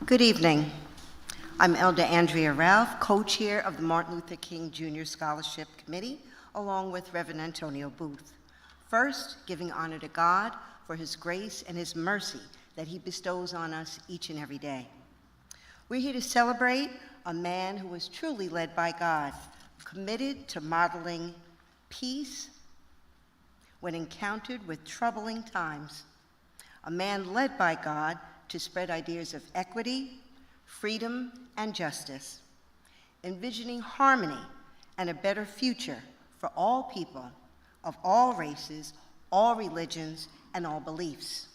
Good evening. I'm Elder Andrea Ralph, co-chair of the Martin Luther King Jr. Scholarship Committee, along with Reverend Antonio Booth. First, giving honor to God for his grace and his mercy that he bestows on us each and every day. We're here to celebrate a man who was truly led by God, committed to modeling peace when encountered with troubling times. A man led by God to spread ideas of equity, freedom, and justice, envisioning harmony and a better future for all people of all races, all religions, and all beliefs.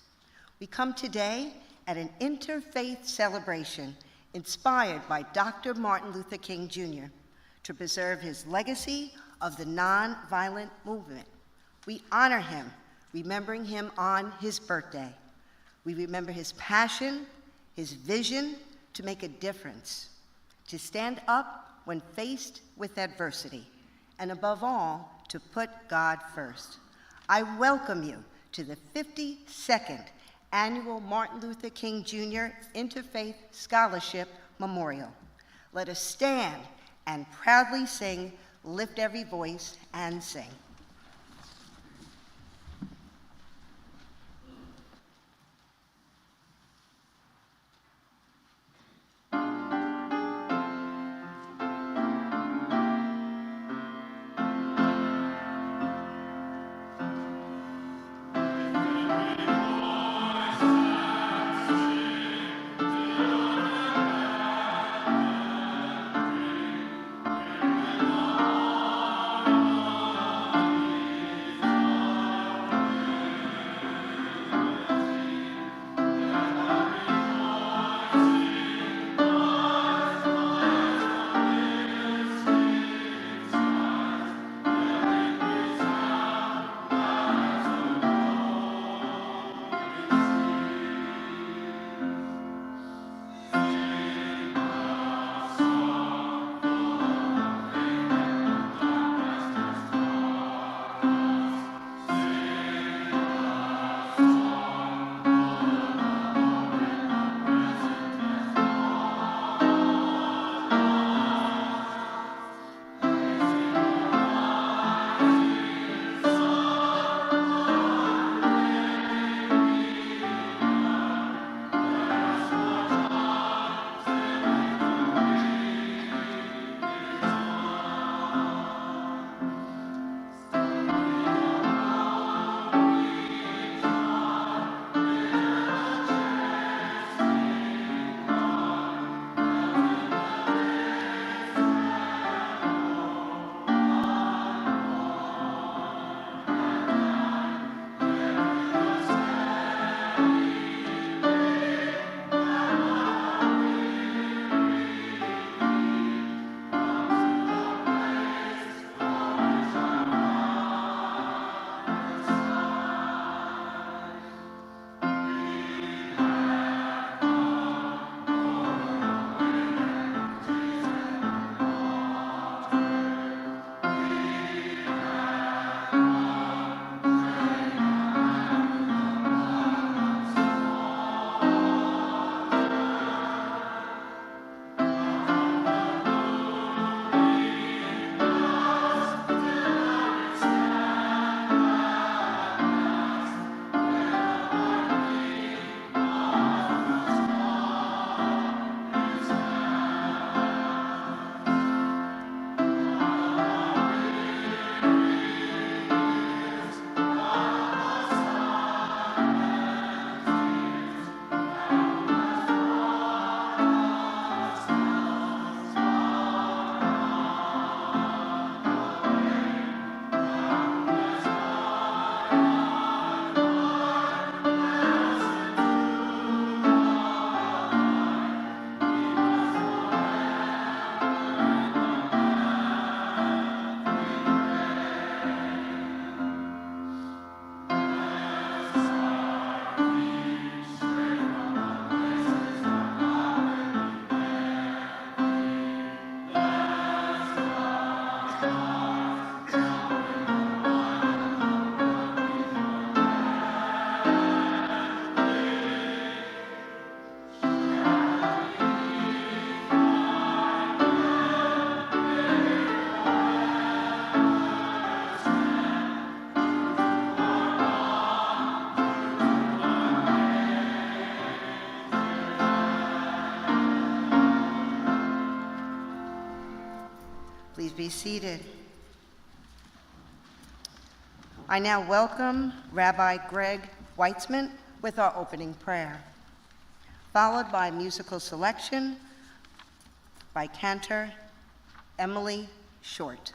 We come today at an interfaith celebration inspired by Dr. Martin Luther King Jr. to preserve his legacy of the nonviolent movement. We honor him, remembering him on his birthday. We remember his passion, his vision to make a difference, to stand up when faced with adversity, and above all, to put God first. I welcome you to the 52nd Annual Martin Luther King Jr. Interfaith Scholarship Memorial. Let us stand and proudly sing, Lift Every Voice and Sing. Please be seated. I now welcome Rabbi Greg Weitzman with our opening prayer, followed by musical selection by Cantor, Emily Short.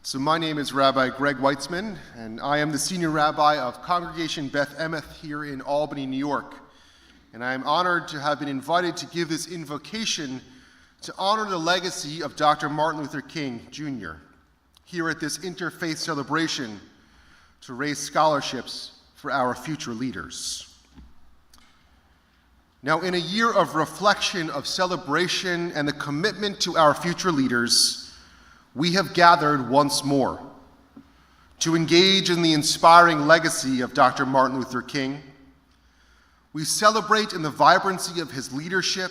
So my name is Rabbi Greg Weitzman, and I am the Senior Rabbi of Congregation Beth Emeth here in Albany, New York. And I am honored to have been invited to give this invocation to honor the legacy of Dr. Martin Luther King, Jr. here at this interfaith celebration to raise scholarships for our future leaders. Now, in a year of reflection, of celebration, and the commitment to our future leaders, we have gathered once more to engage in the inspiring legacy of Dr. Martin Luther King. We celebrate in the vibrancy of his leadership.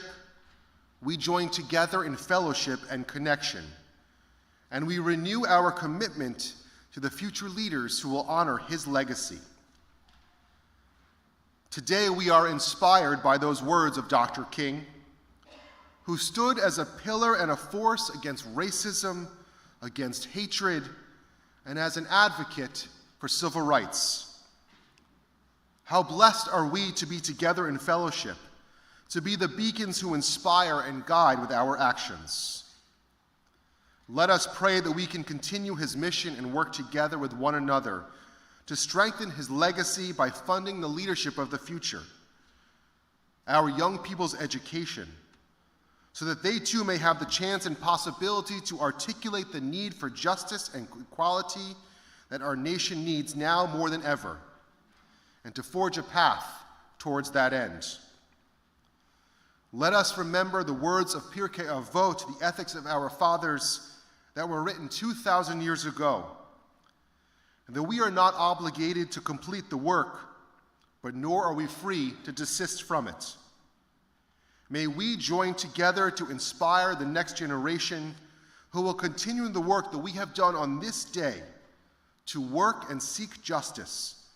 We join together in fellowship and connection. And we renew our commitment to the future leaders who will honor his legacy. Today we are inspired by those words of Dr. King, who stood as a pillar and a force against racism, against hatred, and as an advocate for civil rights. How blessed are we to be together in fellowship, to be the beacons who inspire and guide with our actions. Let us pray that we can continue his mission and work together with one another to strengthen his legacy by funding the leadership of the future, our young people's education, so that they too may have the chance and possibility to articulate the need for justice and equality that our nation needs now more than ever, and to forge a path towards that end. Let us remember the words of Pirkei Avot, the ethics of our fathers, that were written 2,000 years ago, and that we are not obligated to complete the work, but nor are we free to desist from it. May we join together to inspire the next generation who will continue the work that we have done on this day to work and seek justice,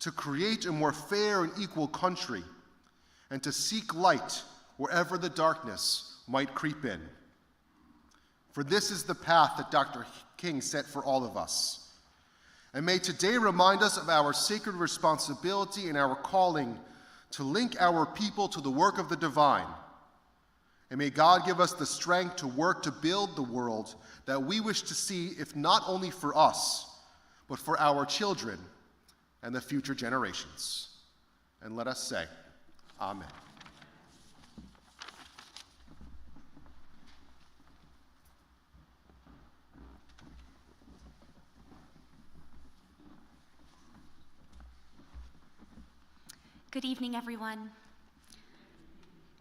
to create a more fair and equal country, and to seek light wherever the darkness might creep in. For this is the path that Dr. King set for all of us. And may today remind us of our sacred responsibility and our calling to link our people to the work of the divine. And may God give us the strength to work to build the world that we wish to see, if not only for us, but for our children and the future generations. And let us say, Amen. Good evening, everyone.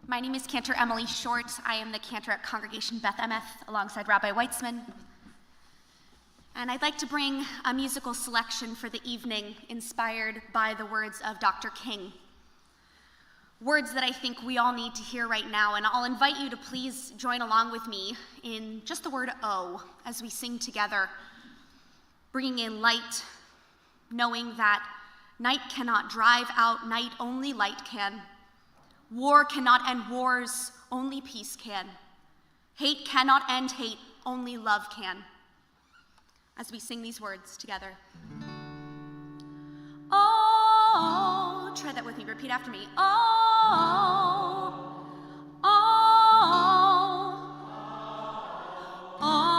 My name is Cantor Emily Short. I am the Cantor at Congregation Beth Emeth alongside Rabbi Weitzman. And I'd like to bring a musical selection for the evening inspired by the words of Dr. King. Words that I think we all need to hear right now, and I'll invite you to please join along with me in just the word "oh" as we sing together, bringing in light, knowing that night cannot drive out night, only light can. War cannot end wars, only peace can. Hate cannot end hate, only love can. As we sing these words together. Oh, try that with me, repeat after me. Oh, oh, oh.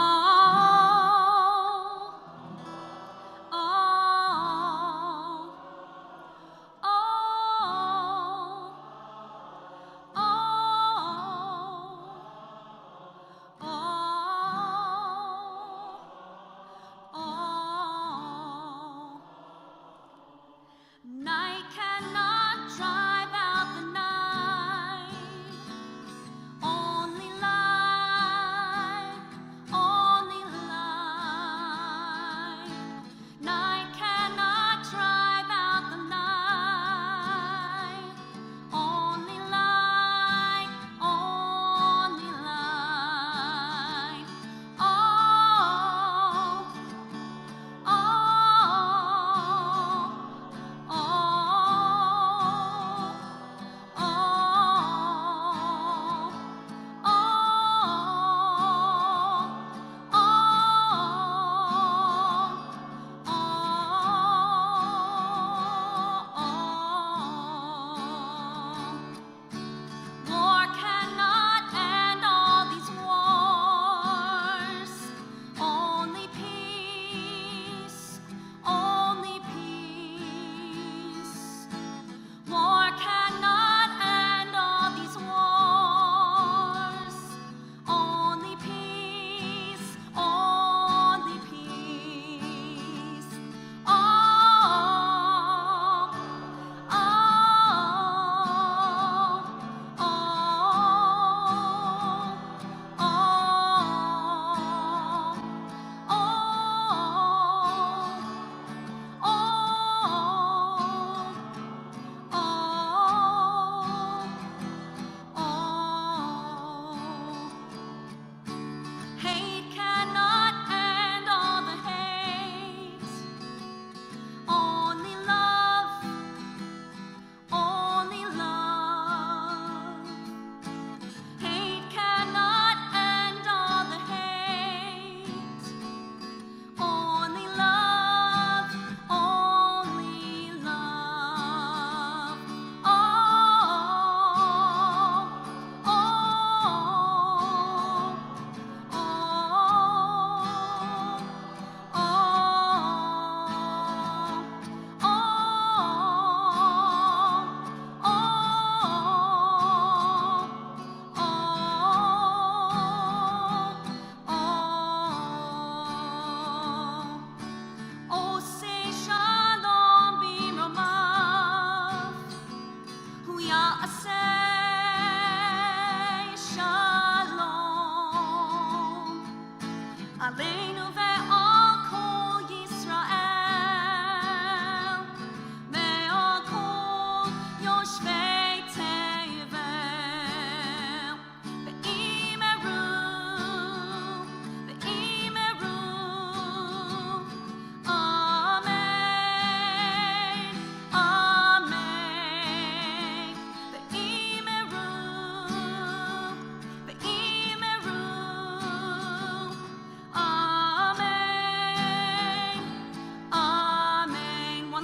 Night cannot drive out the night.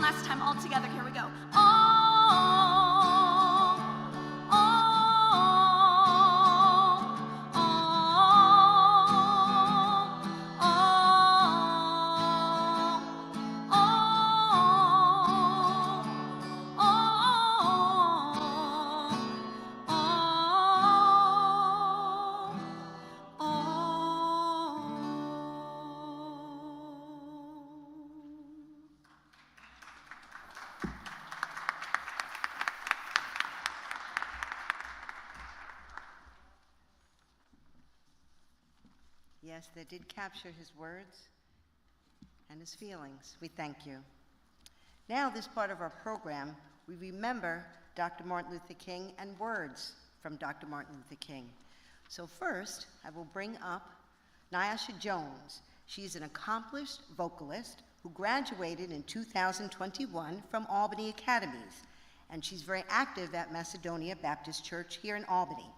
last time all together. Here we go. Oh. Yes, they did capture his words and his feelings. We thank you. Now, this part of our program, we remember Dr. Martin Luther King and words from Dr. Martin Luther King. So first, I will bring up Nyasha Jones. She's an accomplished vocalist who graduated in 2021 from Albany Academies, and she's very active at Macedonia Baptist Church here in Albany.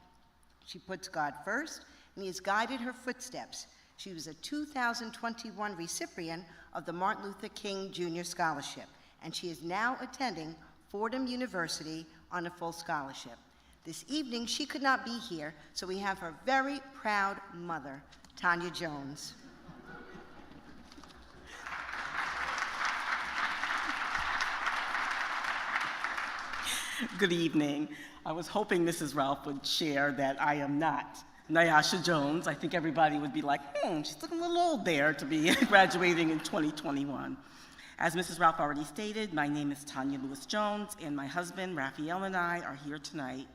She puts God first, and he has guided her footsteps. She was a 2021 recipient of the Martin Luther King Junior Scholarship, and she is now attending Fordham University on a full scholarship. This evening, she could not be here, so we have her very proud mother, Tanya Jones. Good evening. I was hoping Mrs. Ralph would share that I am not Nyasha Jones. I think everybody would be like, she's looking a little old there to be graduating in 2021. As Mrs. Ralph already stated, my name is Tanya Lewis Jones, and my husband, Raphael, and I are here tonight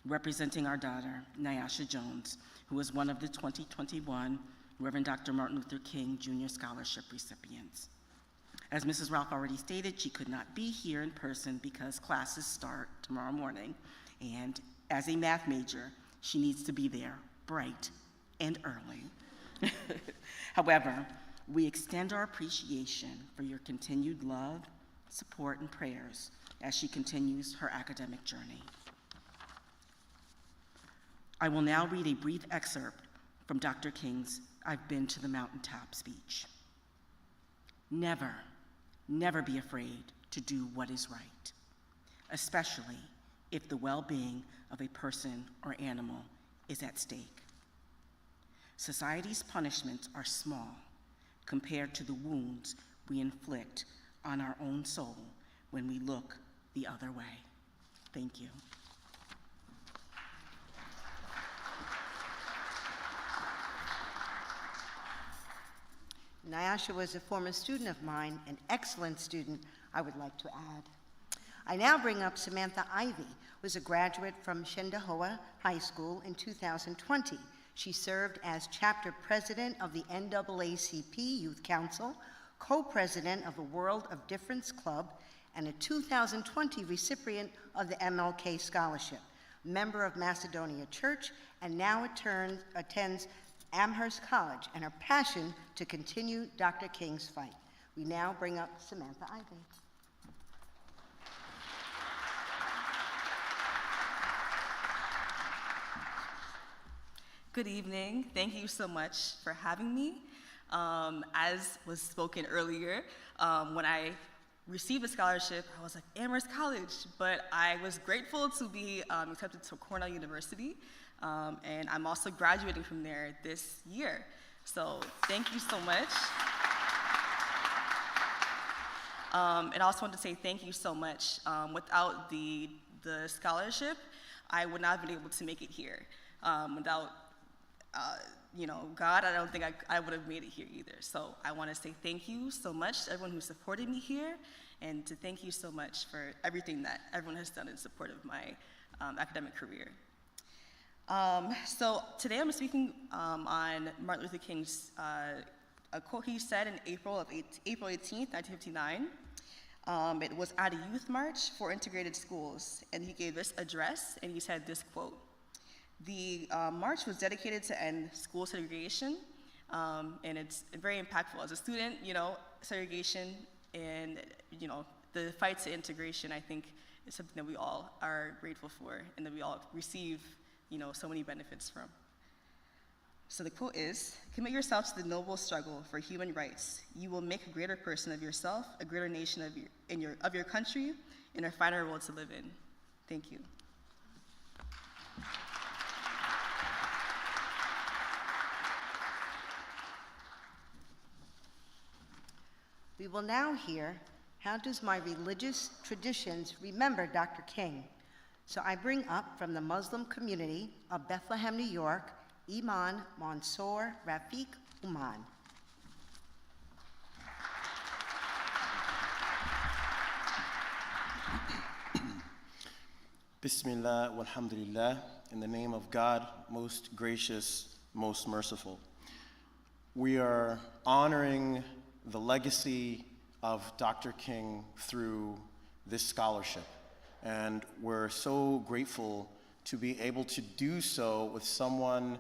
representing our daughter, Nyasha Jones, who is one of the 2021 Reverend Dr. Martin Luther King Junior Scholarship recipients. As Mrs. Ralph already stated, she could not be here in person because classes start tomorrow morning, and as a math major, she needs to be there bright and early. However, we extend our appreciation for your continued love, support, and prayers as she continues her academic journey. I will now read a brief excerpt from Dr. King's I've Been to the Mountaintop speech. Never, never be afraid to do what is right, especially if the well-being of a person or animal is at stake. Society's punishments are small compared to the wounds we inflict on our own soul when we look the other way. Thank you. Nyasha was a former student of mine, an excellent student, I would like to add. I now bring up Samantha Ivey, who was a graduate from Shendahowa High School in 2020. She served as chapter president of the NAACP Youth Council, co-president of the World of Difference Club, and a 2020 recipient of the MLK Scholarship, member of Macedonia Church, and now attends Amherst College, and her passion to continue Dr. King's fight. We now bring up Samantha Ivey. Good evening. Thank you so much for having me. As was spoken earlier, when I received a scholarship, I was like, Amherst College, but I was grateful to be accepted to Cornell University, and I'm also graduating from there this year. So thank you so much. And I also want to say thank you so much. Without the scholarship, I would not have been able to make it here. Without God, I don't think I would have made it here either. So I want to say thank you so much to everyone who supported me here, and to thank you so much for everything that everyone has done in support of my academic career. So today I'm speaking on Martin Luther King's a quote he said in April 18th, 1959. It was at a youth march for integrated schools, and he gave this address, and he said this quote: "The march was dedicated to end school segregation, and it's very impactful. As a student, segregation and, the fight to integration, I think, is something that we all are grateful for and that we all receive, so many benefits from." So the quote is, "Commit yourself to the noble struggle for human rights. You will make a greater person of yourself, a greater nation of your country, and a finer world to live in." Thank you. We will now hear, "How Does My Religious Traditions Remember Dr. King?" So I bring up from the Muslim community of Bethlehem, New York, Iman, Mansoor, Rafiq, Uman. Bismillah walhamdulillah, in the name of God, most gracious, most merciful. We are honoring the legacy of Dr. King through this scholarship, and we're so grateful to be able to do so with someone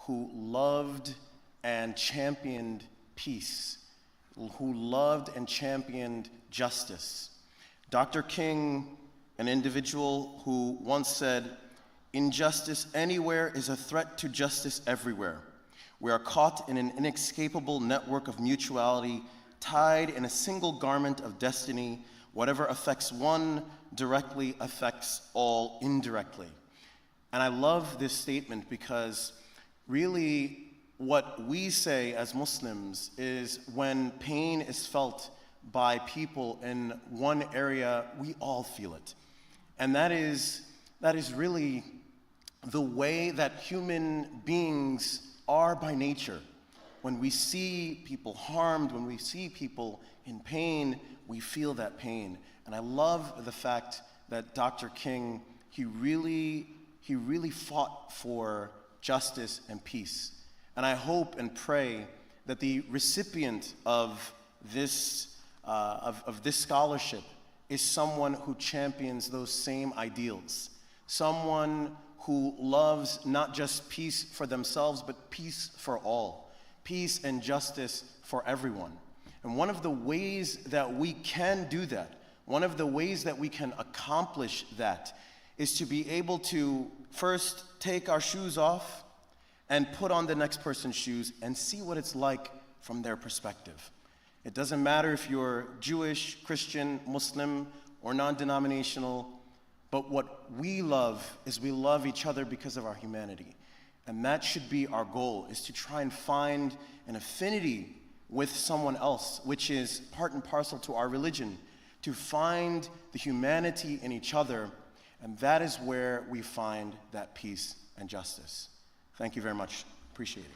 who loved and championed peace, who loved and championed justice. Dr. King, an individual who once said, "Injustice anywhere is a threat to justice everywhere. We are caught in an inescapable network of mutuality, tied in a single garment of destiny. Whatever affects one directly affects all indirectly." And I love this statement because really what we say as Muslims is when pain is felt by people in one area, we all feel it. And that is really the way that human beings are by nature. When we see people harmed, when we see people in pain, we feel that pain. And I love the fact that Dr. King, he really fought for justice and peace. And I hope and pray that the recipient of this scholarship is someone who champions those same ideals, someone who loves not just peace for themselves, but peace for all, peace and justice for everyone. And one of the ways that we can do that, one of the ways that we can accomplish that, is to be able to first take our shoes off and put on the next person's shoes and see what it's like from their perspective. It doesn't matter if you're Jewish, Christian, Muslim, or non-denominational, but what we love is we love each other because of our humanity. And that should be our goal, is to try and find an affinity with someone else, which is part and parcel to our religion, to find the humanity in each other, and that is where we find that peace and justice. Thank you very much. Appreciate it.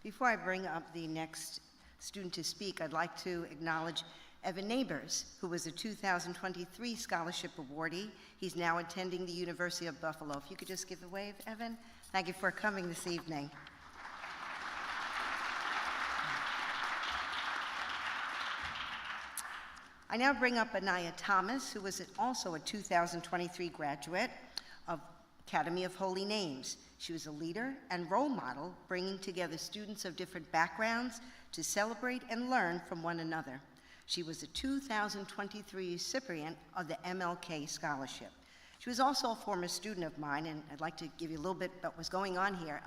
Before I bring up the next student to speak, I'd like to acknowledge Evan Neighbors, who was a 2023 scholarship awardee. He's now attending the University of Buffalo. If you could just give a wave, Evan. Thank you for coming this evening. I now bring up Anaya Thomas, who was also a 2023 graduate of Academy of Holy Names. She was a leader and role model, bringing together students of different backgrounds to celebrate and learn from one another. She was a 2023 recipient of the MLK Scholarship. She was also a former student of mine, and I'd like to give you a little bit about what's going on here.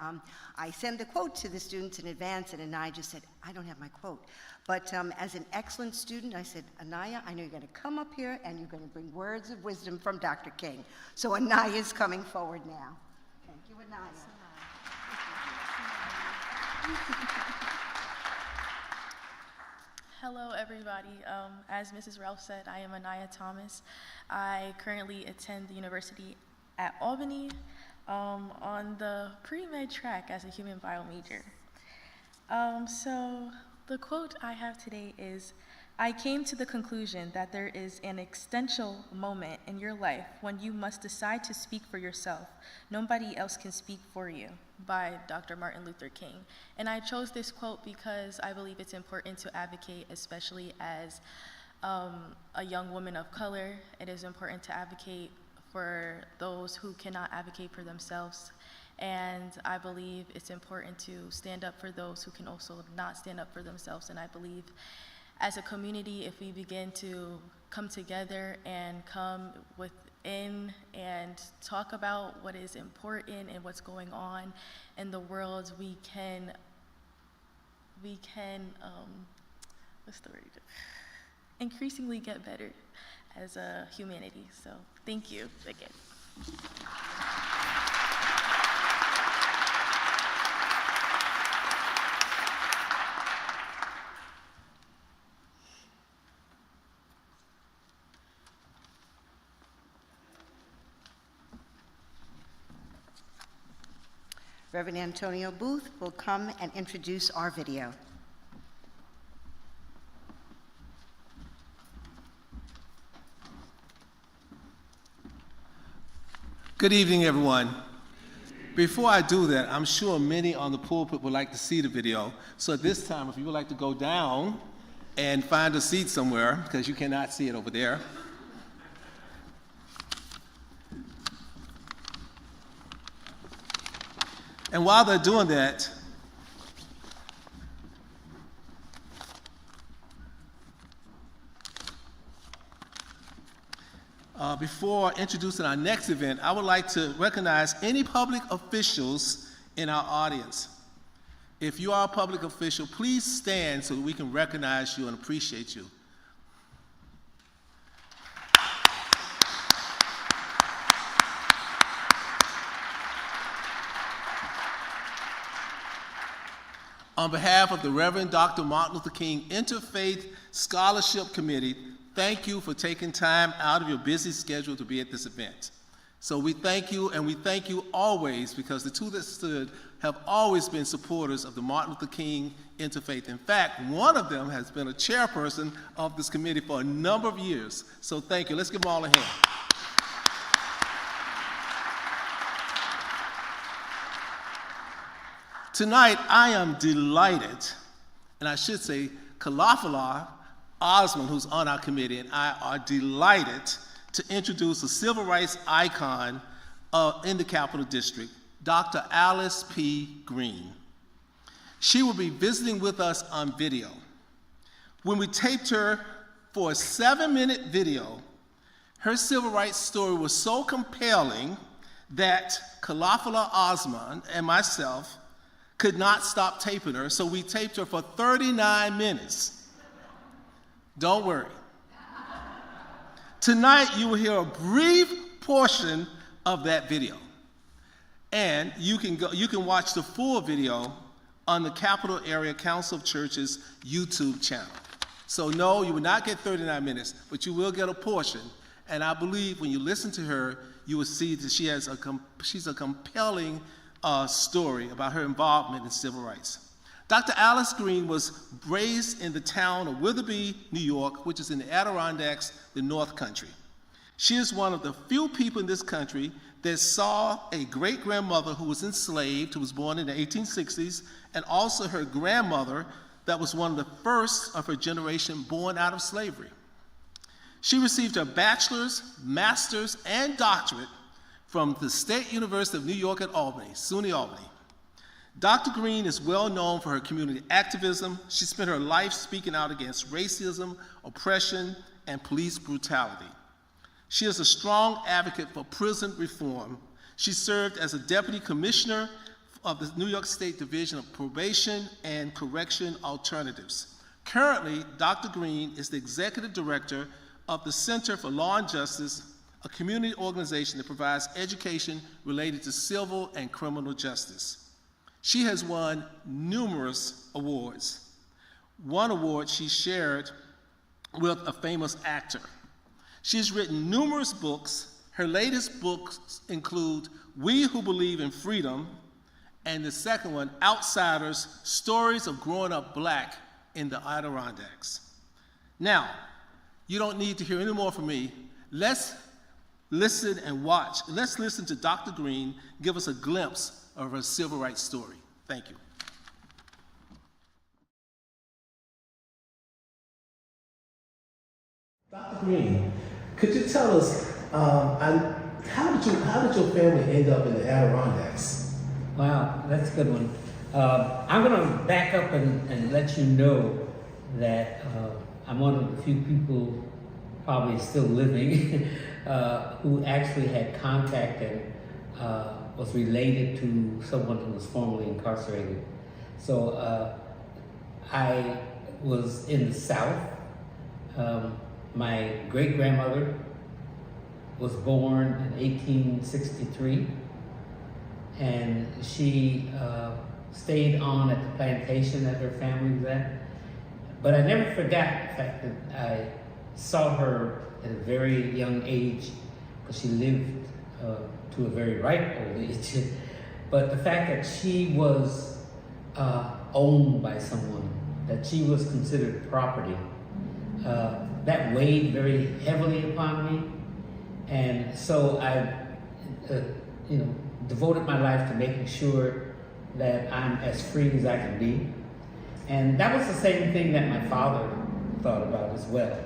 I send the quote to the students in advance, and Anaya just said, "I don't have my quote." But as an excellent student, I said, "Anaya, I know you're going to come up here, and you're going to bring words of wisdom from Dr. King." So Anaya is coming forward now. Thank you, Anaya. Hello, everybody. As Mrs. Ralph said, I am Anaya Thomas. I currently attend the University at Albany on the pre-med track as a human bio major. So the quote I have today is, "I came to the conclusion that there is an existential moment in your life when you must decide to speak for yourself. Nobody else can speak for you," by Dr. Martin Luther King. And I chose this quote because I believe it's important to advocate, especially as a young woman of color. It is important to advocate for those who cannot advocate for themselves. And I believe it's important to stand up for those who can also not stand up for themselves. And I believe as a community, if we begin to come together and come within and talk about what is important and what's going on in the world, we can what's the word? Increasingly get better as a humanity. So thank you again. Reverend Antonio Booth will come and introduce our video. Good evening, everyone. Before I do that, I'm sure many on the pulpit would like to see the video. So at this time, if you would like to go down and find a seat somewhere, because you cannot see it over there. And while they're doing that, before introducing our next event, I would like to recognize any public officials in our audience. If you are a public official, please stand so that we can recognize you and appreciate you. On behalf of the Reverend Dr. Martin Luther King Interfaith Scholarship Committee, thank you for taking time out of your busy schedule to be at this event. So we thank you, and we thank you always, because the two that stood have always been supporters of the Martin Luther King Interfaith. In fact, one of them has been a chairperson of this committee for a number of years. So thank you. Let's give them all a hand. Tonight, I am delighted, and I should say, Kalafala Osman, who's on our committee, and I are delighted to introduce a civil rights icon in the Capital District, Dr. Alice P. Green. She will be visiting with us on video. When we taped her for a 7-minute video, her civil rights story was so compelling that Kalafala Osman and myself could not stop taping her, so we taped her for 39 minutes. Don't worry. Tonight, you will hear a brief portion of that video. And you can watch the full video on the Capital Area Council of Churches YouTube channel. So no, you will not get 39 minutes, but you will get a portion. And I believe when you listen to her, you will see that she's a compelling story about her involvement in civil rights. Dr. Alice Green was raised in the town of Witherby, New York, which is in the Adirondacks, the North Country. She is one of the few people in this country that saw a great-grandmother who was enslaved, who was born in the 1860s, and also her grandmother that was one of the first of her generation born out of slavery. She received her bachelor's, master's, and doctorate from the State University of New York at Albany, SUNY Albany. Dr. Green is well known for her community activism. She spent her life speaking out against racism, oppression, and police brutality. She is a strong advocate for prison reform. She served as a deputy commissioner of the New York State Division of Probation and Correction Alternatives. Currently, Dr. Green is the executive director of the Center for Law and Justice, a community organization that provides education related to civil and criminal justice. She has won numerous awards. One award she shared with a famous actor. She's written numerous books. Her latest books include We Who Believe in Freedom, and the second one, Outsiders, Stories of Growing Up Black in the Adirondacks. Now, you don't need to hear any more from me. Let's listen and watch. Let's listen to Dr. Green give us a glimpse of her civil rights story. Thank you. Dr. Green, could you tell us how did your family end up in the Adirondacks? Wow, that's a good one. I'm going to back up and let you know that I'm one of the few people probably still living, who actually had contact and was related to someone who was formerly incarcerated. So I was in the South. My great-grandmother was born in 1863, and she stayed on at the plantation that her family was at. But I never forgot the fact that I saw her at a very young age, because she lived to a very ripe old age. But the fact that she was owned by someone, that she was considered property, that weighed very heavily upon me. And so I, devoted my life to making sure that I'm as free as I can be. And that was the same thing that my father thought about as well.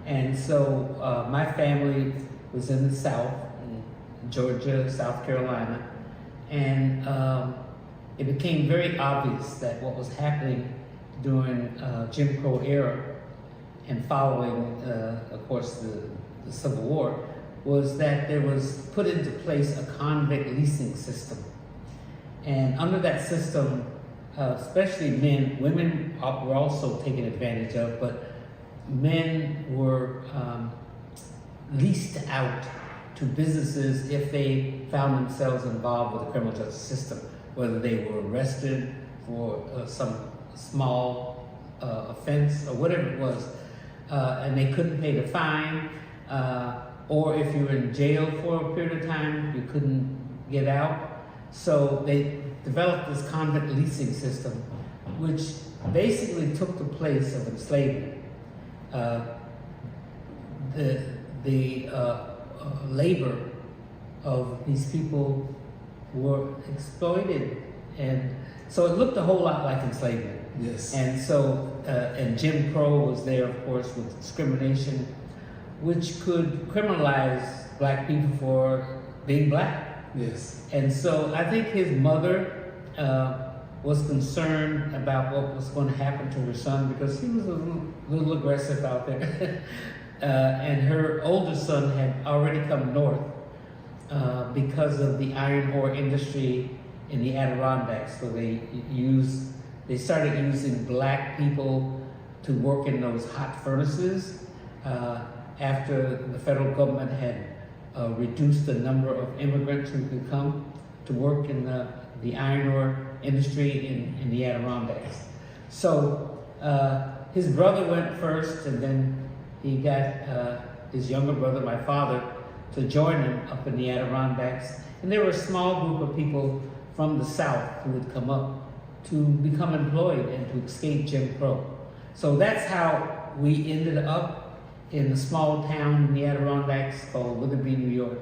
And so my family was in the South, in Georgia, South Carolina, and it became very obvious that what was happening during Jim Crow era and following, of course, the Civil War, was that there was put into place a convict leasing system. And under that system, especially men, women were also taken advantage of, but men were leased out to businesses if they found themselves involved with the criminal justice system, whether they were arrested for some small offense or whatever it was, and they couldn't pay the fine, or if you were in jail for a period of time, you couldn't get out. So they developed this convict leasing system, which basically took the place of enslavement. The labor of these people were exploited, and so it looked a whole lot like enslavement. Yes. And so, and Jim Crow was there, of course, with discrimination, which could criminalize black people for being black. Yes. And so I think his mother was concerned about what was going to happen to her son, because he was a little aggressive out there. And her older son had already come north because of the iron ore industry in the Adirondacks. So they started using black people to work in those hot furnaces after the federal government had reduced the number of immigrants who could come to work in the iron ore industry in the Adirondacks. So his brother went first, and then he got his younger brother, my father, to join him up in the Adirondacks. And there were a small group of people from the South who would come up to become employed and to escape Jim Crow. So that's how we ended up in a small town in the Adirondacks called Witherby, New York,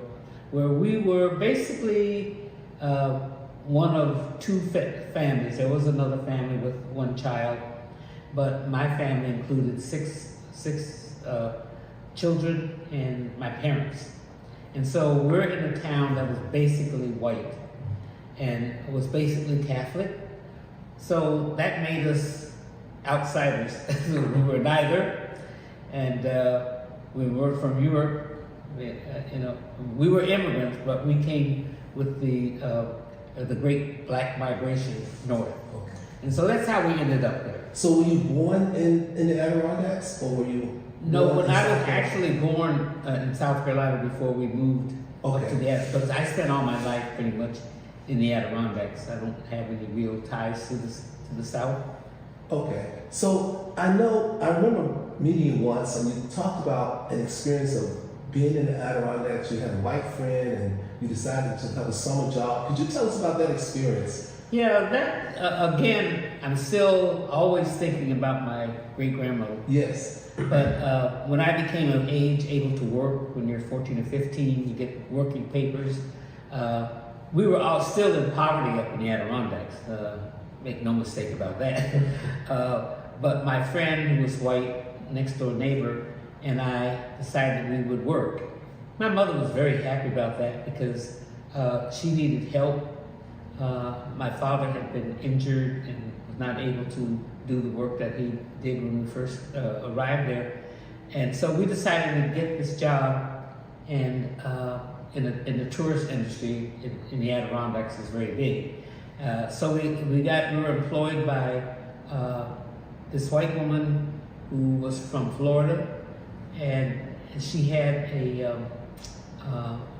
where we were basically one of two families. There was another family with one child, but my family included six children and my parents. And so we're in a town that was basically white and was basically Catholic. So that made us outsiders. We were neither, and we were from Europe. We were immigrants, but we came with the Great Black Migration north. Okay. And so that's how we ended up there. So were you born in the Adirondacks, or were you? No, born when in I was South Carolina? actually born in South Carolina before we moved up to the Adirondacks, because I spent all my life pretty much in the Adirondacks. I don't have any real ties to the South. Okay. So I remember meeting you once, and you talked about an experience of being in the Adirondacks. You had a white friend, and you decided to have a summer job. Could you tell us about that experience? Yeah, that, again, I'm still always thinking about my great-grandmother. Yes. But when I became of age, able to work, when you're 14 or 15, you get working papers. We were all still in poverty up in the Adirondacks. Make no mistake about that. But my friend, who was white, next door neighbor, and I decided we would work. My mother was very happy about that because she needed help. My father had been injured and was not able to do the work that he did when we first arrived there. And so we decided to get this job, and in the tourist industry in the Adirondacks is very big. So we were employed by this white woman who was from Florida, and she had a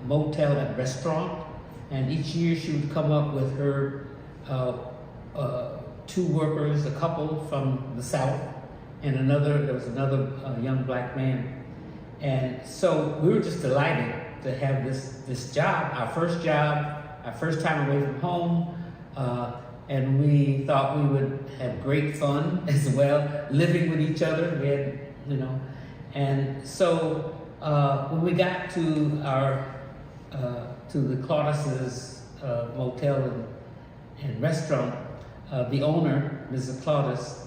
motel and restaurant, and each year she would come up with her two workers, a couple from the South, and there was another young black man. And so we were just delighted to have this job, our first time away from home, and we thought we would have great fun as well, living with each other. We had, and so when we got to the Claudius's motel and restaurant, the owner, Mrs. Claudius,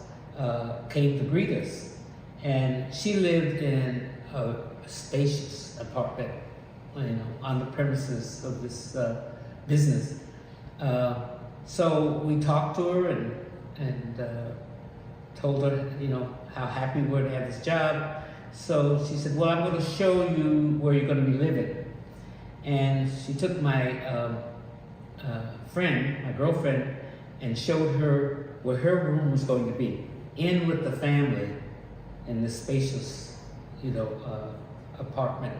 came to greet us, and she lived in a spacious apartment, on the premises of this business. So we talked to her and told her, how happy we were to have this job. So she said, well, I'm going to show you where you're going to be living. And she took my girlfriend, and showed her where her room was going to be, in with the family in this spacious, apartment.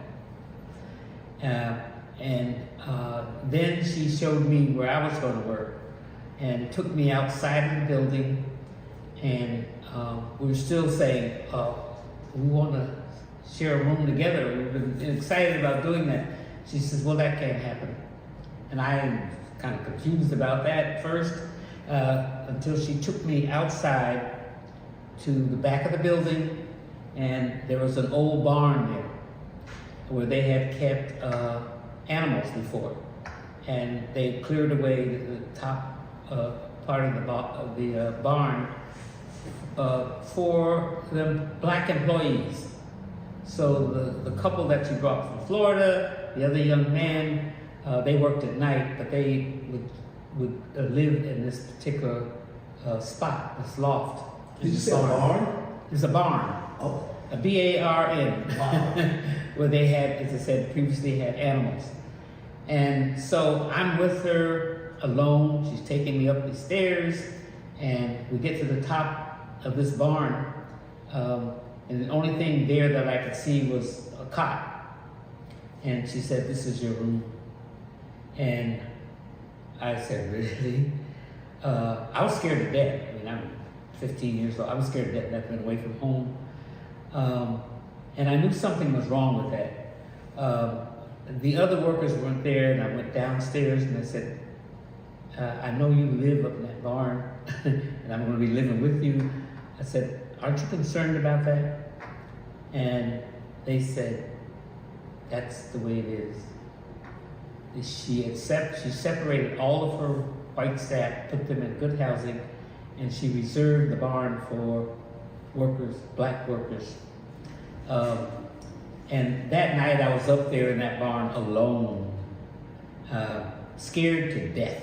Then she showed me where I was going to work, and took me outside of the building, and we were still saying, we want to share a room together. We've been excited about doing that. She says, well, that can't happen. And I am kind of confused about that at first, until she took me outside to the back of the building, and there was an old barn there where they had kept animals before, and they cleared away the top part of the barn for the black employees. So the couple that she brought from Florida, the other young man, they worked at night, but they would live in this particular spot, this loft. Did you say a barn? It's a barn. Oh. A B-A-R-N. Wow. Where they had, as I said, previously had animals. And so I'm with her alone. She's taking me up the stairs, and we get to the top of this barn. And the only thing there that I could see was a cot. And she said, this is your room. And I said, really? I was scared to death. I mean, I'm 15 years old. I was scared to death. I've been away from home. And I knew something was wrong with that. The other workers weren't there, and I went downstairs and I said, I know you live up in that barn, and I'm going to be living with you. I said, aren't you concerned about that? And they said, that's the way it is. She separated all of her white staff, put them in good housing, and she reserved the barn for workers, black workers. And that night I was up there in that barn alone, scared to death,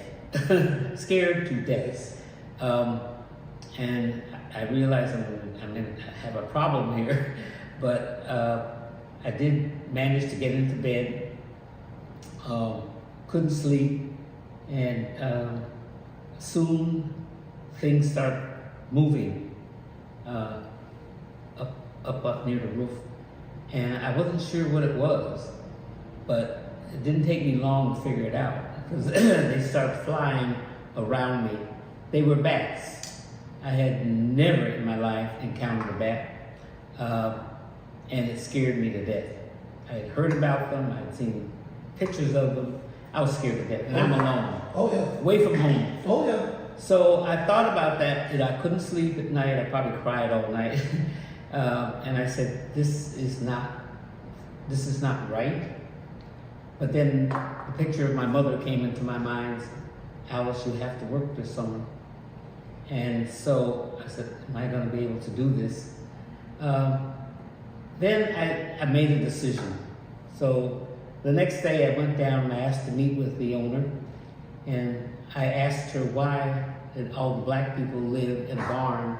scared to death. And I realized I'm going to have a problem here, but I did manage to get into bed, couldn't sleep, and soon things start moving up near the roof. And I wasn't sure what it was, but it didn't take me long to figure it out, because they started flying around me. They were bats. I had never in my life encountered a bat, and it scared me to death. I had heard about them, I had seen pictures of them. I was scared to death, and I'm alone. Oh yeah. Away from home. Oh yeah. So I thought about that, and I couldn't sleep at night. I probably cried all night. And I said, this is not right. But then the picture of my mother came into my mind. Alice, you have to work this summer. And so I said, am I going to be able to do this? Then I made a decision. So the next day I went down and I asked to meet with the owner. And I asked her why did all the black people live in a barn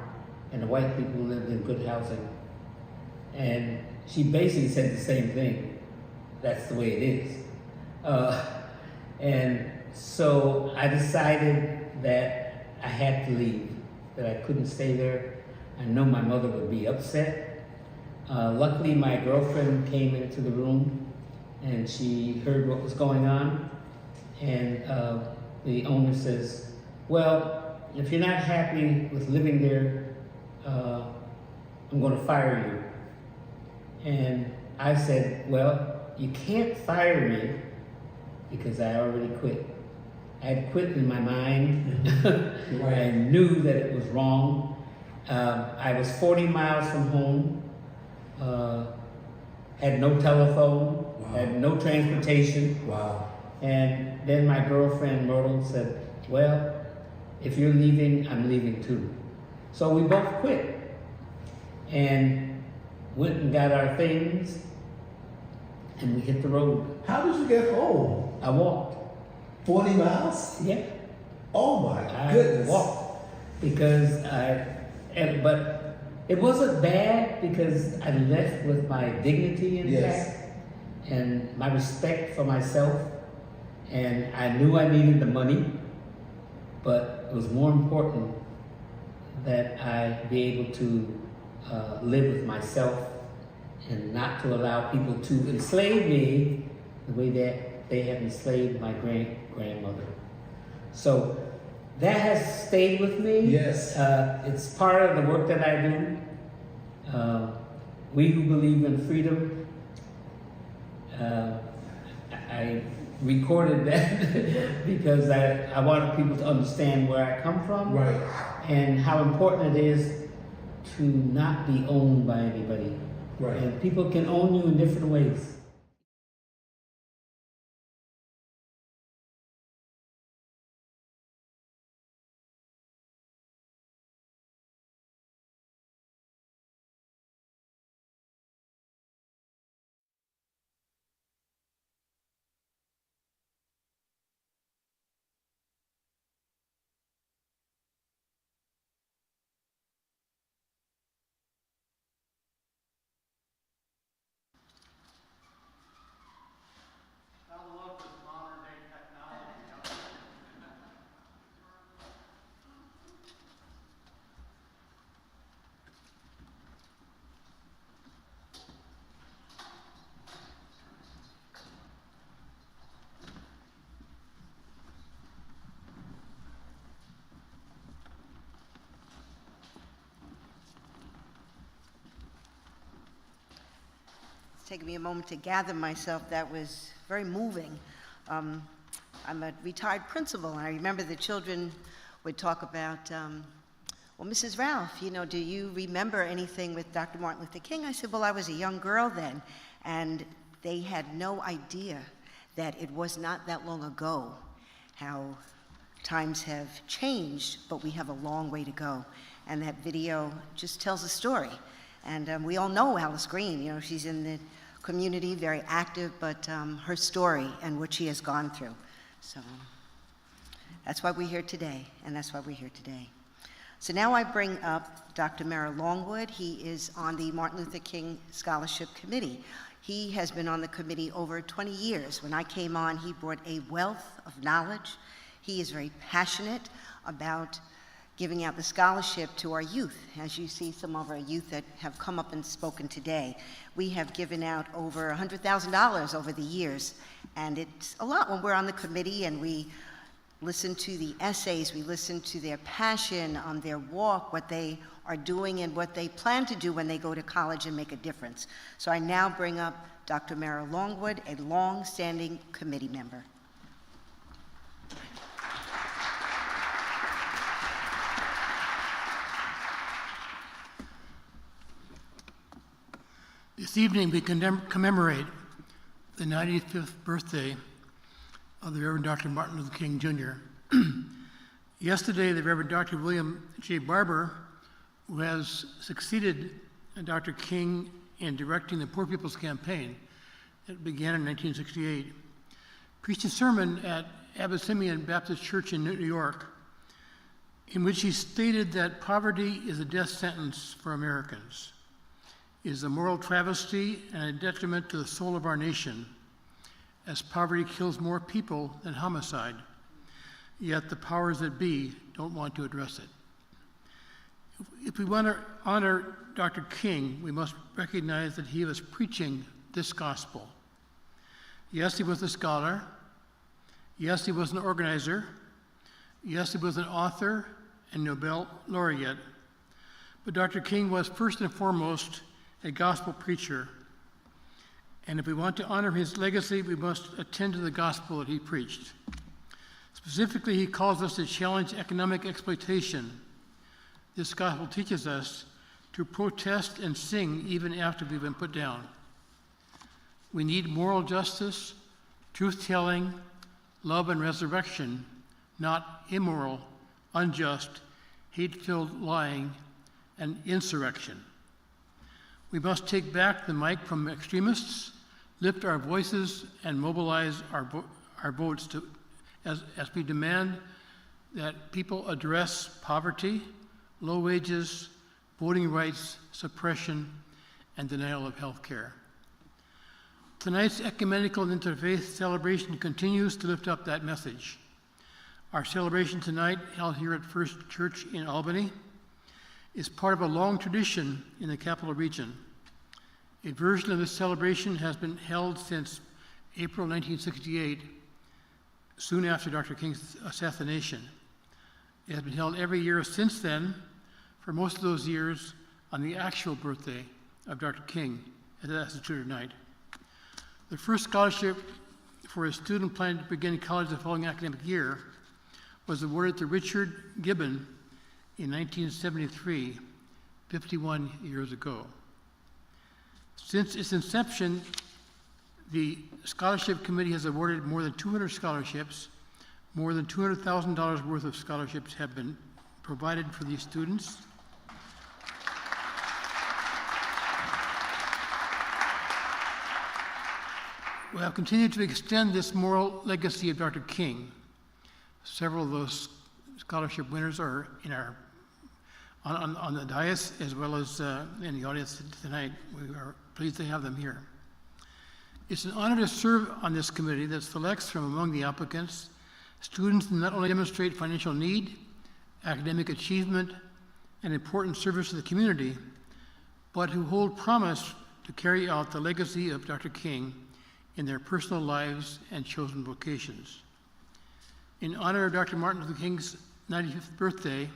and the white people lived in good housing. And she basically said the same thing. That's the way it is. And so I decided that I had to leave, that I couldn't stay there. I know my mother would be upset. Luckily, my girlfriend came into the room and she heard what was going on. And the owner says, well, if you're not happy with living there, I'm going to fire you. And I said, well, you can't fire me because I already quit. I had quit in my mind. Right. I knew that it was wrong. I was 40 miles from home, had no telephone, wow. Had no transportation. Wow. And then my girlfriend, Merle, said, well, if you're leaving, I'm leaving too. So we both quit and went and got our things and we hit the road. How did you get home? I walked. 40 miles? Yeah. Oh my goodness. I walked because but it wasn't bad because I left with my dignity intact and my respect for myself, and I knew I needed the money, but it was more important that I be able to live with myself and not to allow people to enslave me the way that they had enslaved my grandmother. So that has stayed with me. Yes. It's part of the work that I do. We who believe in freedom, I recorded that because I wanted people to understand where I come from, right, and how important it is to not be owned by anybody. Right. And people can own you in different ways. Taking me a moment to gather myself. That was very moving. I'm a retired principal, and I remember the children would talk about, well, Mrs. Ralph, you know, do you remember anything with Dr. Martin Luther King? I said, well, I was a young girl then, and they had no idea that it was not that long ago, how times have changed, but we have a long way to go. And that video just tells a story. And we all know Alice Green, you know, she's in the community, very active, but her story and what she has gone through. So that's why we're here today, and that's why we're here today. So now I bring up Dr. Merle Longwood. He is on the Martin Luther King Scholarship Committee. He has been on the committee over 20 years. When I came on, he brought a wealth of knowledge. He is very passionate about giving out the scholarship to our youth. As you see, some of our youth that have come up and spoken today. We have given out over $100,000 over the years, and it's a lot when we're on the committee and we listen to the essays, we listen to their passion, their walk, what they are doing and what they plan to do when they go to college and make a difference. So I now bring up Dr. Merle Longwood, a long-standing committee member. This evening we commemorate the 95th birthday of the Reverend Dr. Martin Luther King, Jr. Yesterday, the Reverend Dr. William J. Barber, who has succeeded Dr. King in directing the Poor People's Campaign that began in 1968, preached a sermon at Abyssinian Baptist Church in New York in which he stated that poverty is a death sentence for Americans. is a moral travesty and a detriment to the soul of our nation, as poverty kills more people than homicide, yet the powers that be don't want to address it. If we want to honor Dr. King, we must recognize that he was preaching this gospel. Yes, he was a scholar. Yes, he was an organizer. Yes, he was an author and Nobel laureate. But Dr. King was first and foremost a gospel preacher. And if we want to honor his legacy, we must attend to the gospel that he preached. Specifically, he calls us to challenge economic exploitation. This gospel teaches us to protest and sing even after we've been put down. We need moral justice, truth-telling, love, and resurrection, not immoral, unjust, hate-filled lying, and insurrection. We must take back the mic from extremists, lift our voices, and mobilize our votes as we demand that people address poverty, low wages, voting rights, suppression, and denial of health care. Tonight's ecumenical and interfaith celebration continues to lift up that message. Our celebration tonight, held here at First Church in Albany, is part of a long tradition in the Capital Region. A version of this celebration has been held since April 1968, soon after Dr. King's assassination. It has been held every year since then, for most of those years, on the actual birthday of Dr. King, as a Tudor night. The first scholarship for a student planning to begin college the following academic year was awarded to Richard Gibbon in 1973, 51 years ago. Since its inception, the Scholarship Committee has awarded more than 200 scholarships. More than $200,000 worth of scholarships have been provided for these students. We have continued to extend this moral legacy of Dr. King. Several of those scholarship winners are in on the dais as well as in the audience tonight. We are pleased to have them here. It's an honor to serve on this committee that selects from among the applicants students who not only demonstrate financial need, academic achievement, and important service to the community, but who hold promise to carry out the legacy of Dr. King in their personal lives and chosen vocations. In honor of Dr. Martin Luther King's 95th birthday,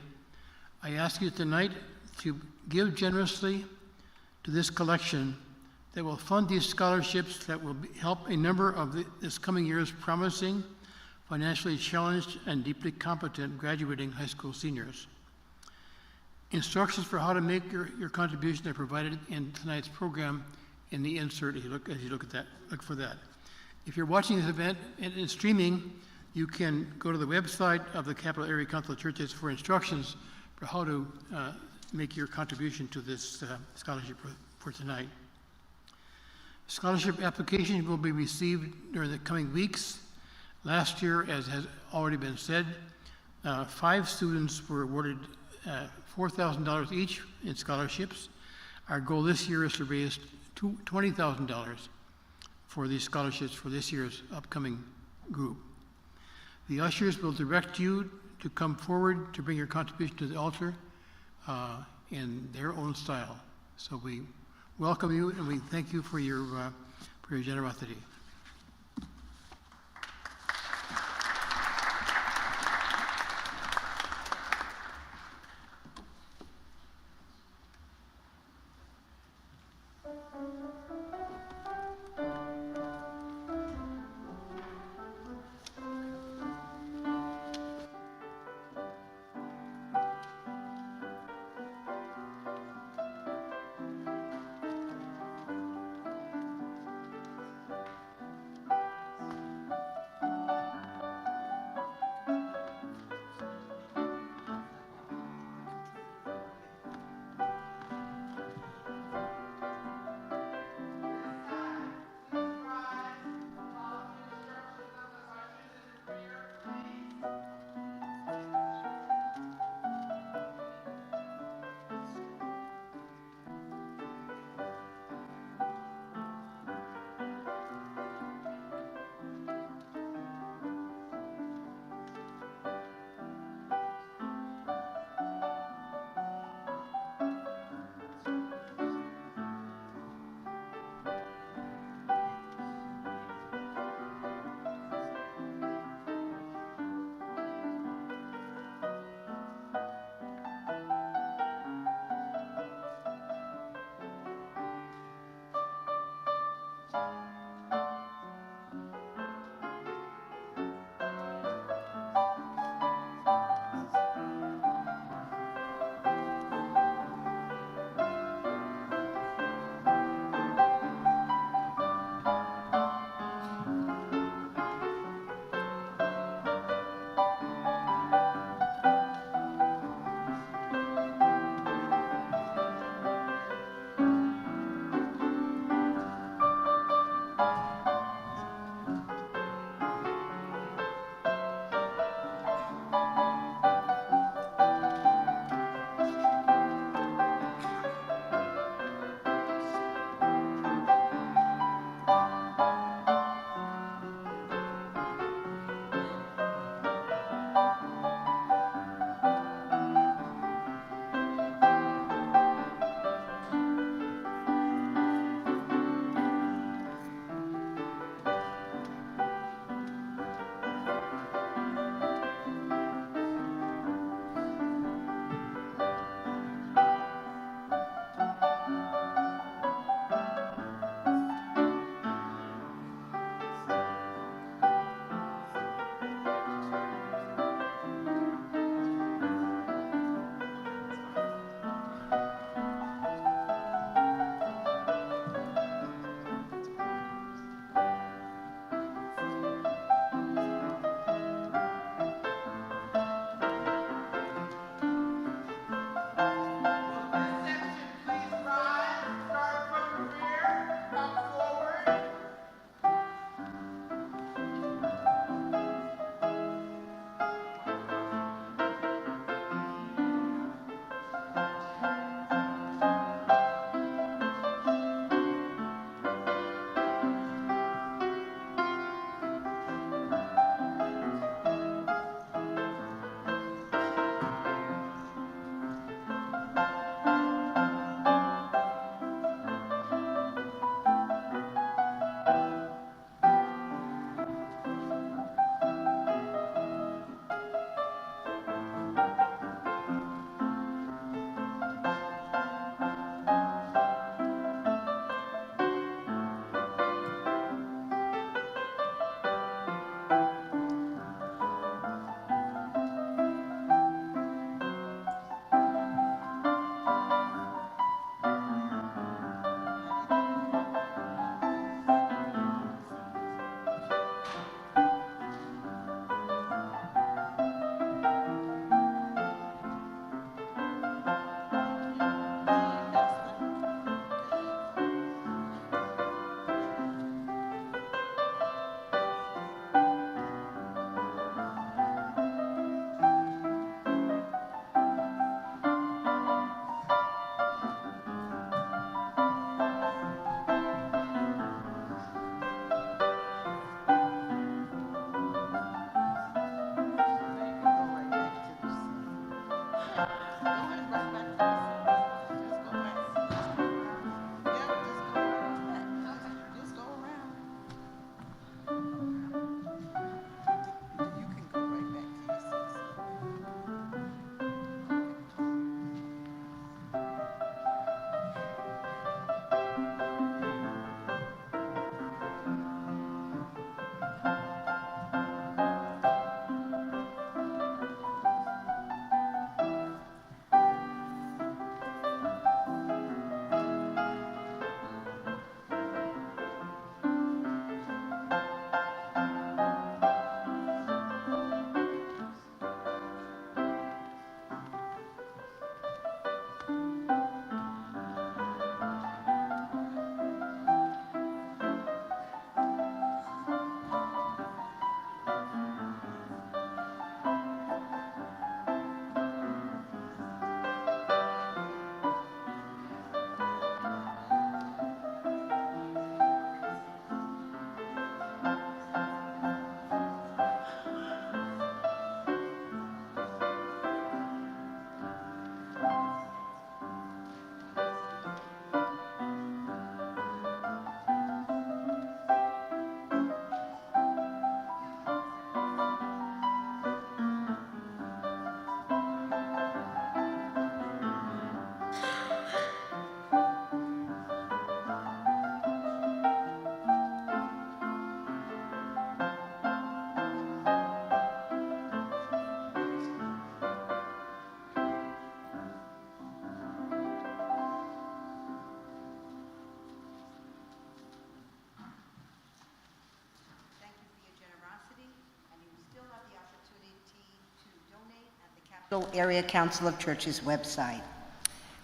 I ask you tonight to give generously to this collection that will fund these scholarships that will help a number of this coming year's promising, financially challenged, and deeply competent graduating high school seniors. Instructions for how to make your contribution are provided in tonight's program in the insert as you look for that. If you're watching this event and streaming, you can go to the website of the Capital Area Council of Churches for instructions for how to make your contribution to this scholarship for tonight. Scholarship applications will be received during the coming weeks. Last year, as has already been said, 5 students were awarded $4,000 each in scholarships. Our goal this year is to raise $20,000 for these scholarships for this year's upcoming group. The ushers will direct you to come forward to bring your contribution to the altar in their own style. So we welcome you and we thank you for your generosity. Area Council of Churches website.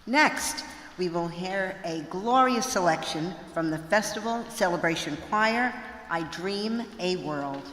Next, we will hear a glorious selection from the Festival Celebration Choir, I Dream a World.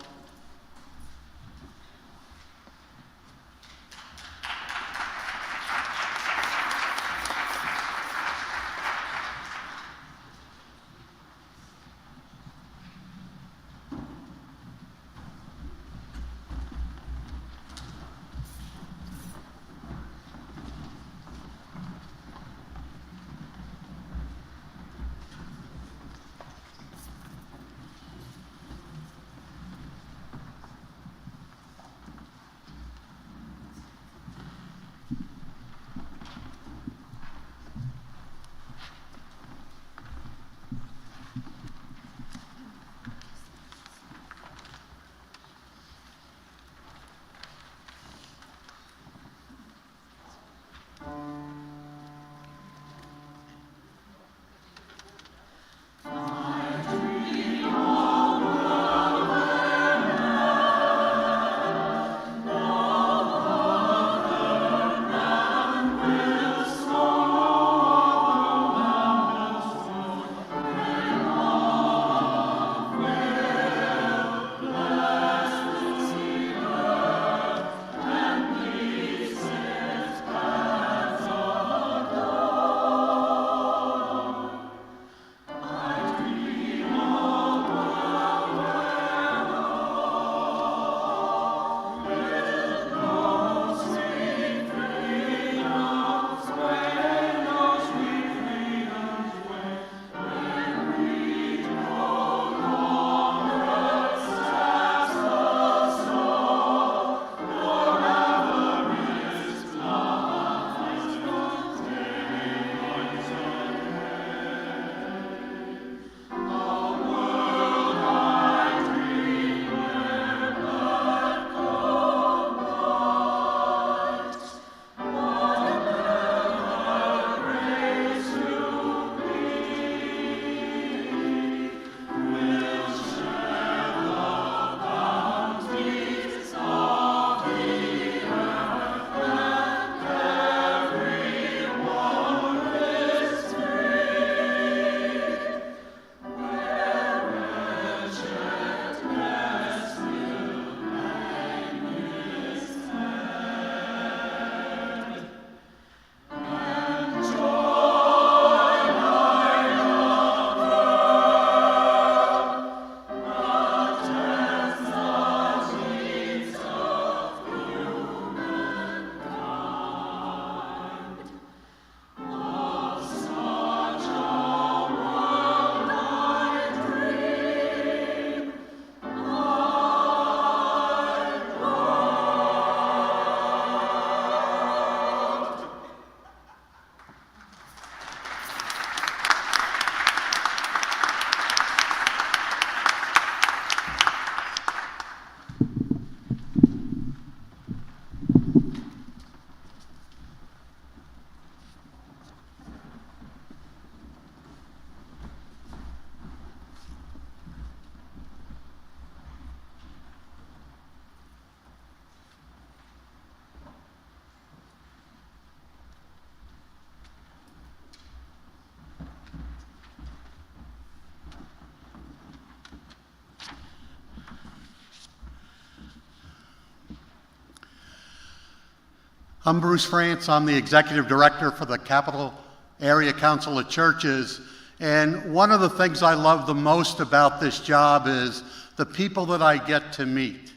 I'm Bruce France. I'm the Executive Director for the Capital Area Council of Churches. And one of the things I love the most about this job is the people that I get to meet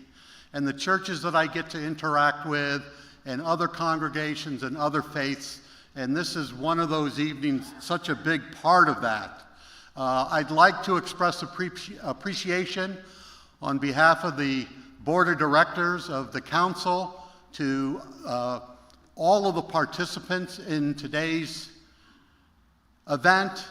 and the churches that I get to interact with and other congregations and other faiths. And this is one of those evenings, such a big part of that. I'd like to express appreciation on behalf of the Board of Directors of the Council to all of the participants in today's event,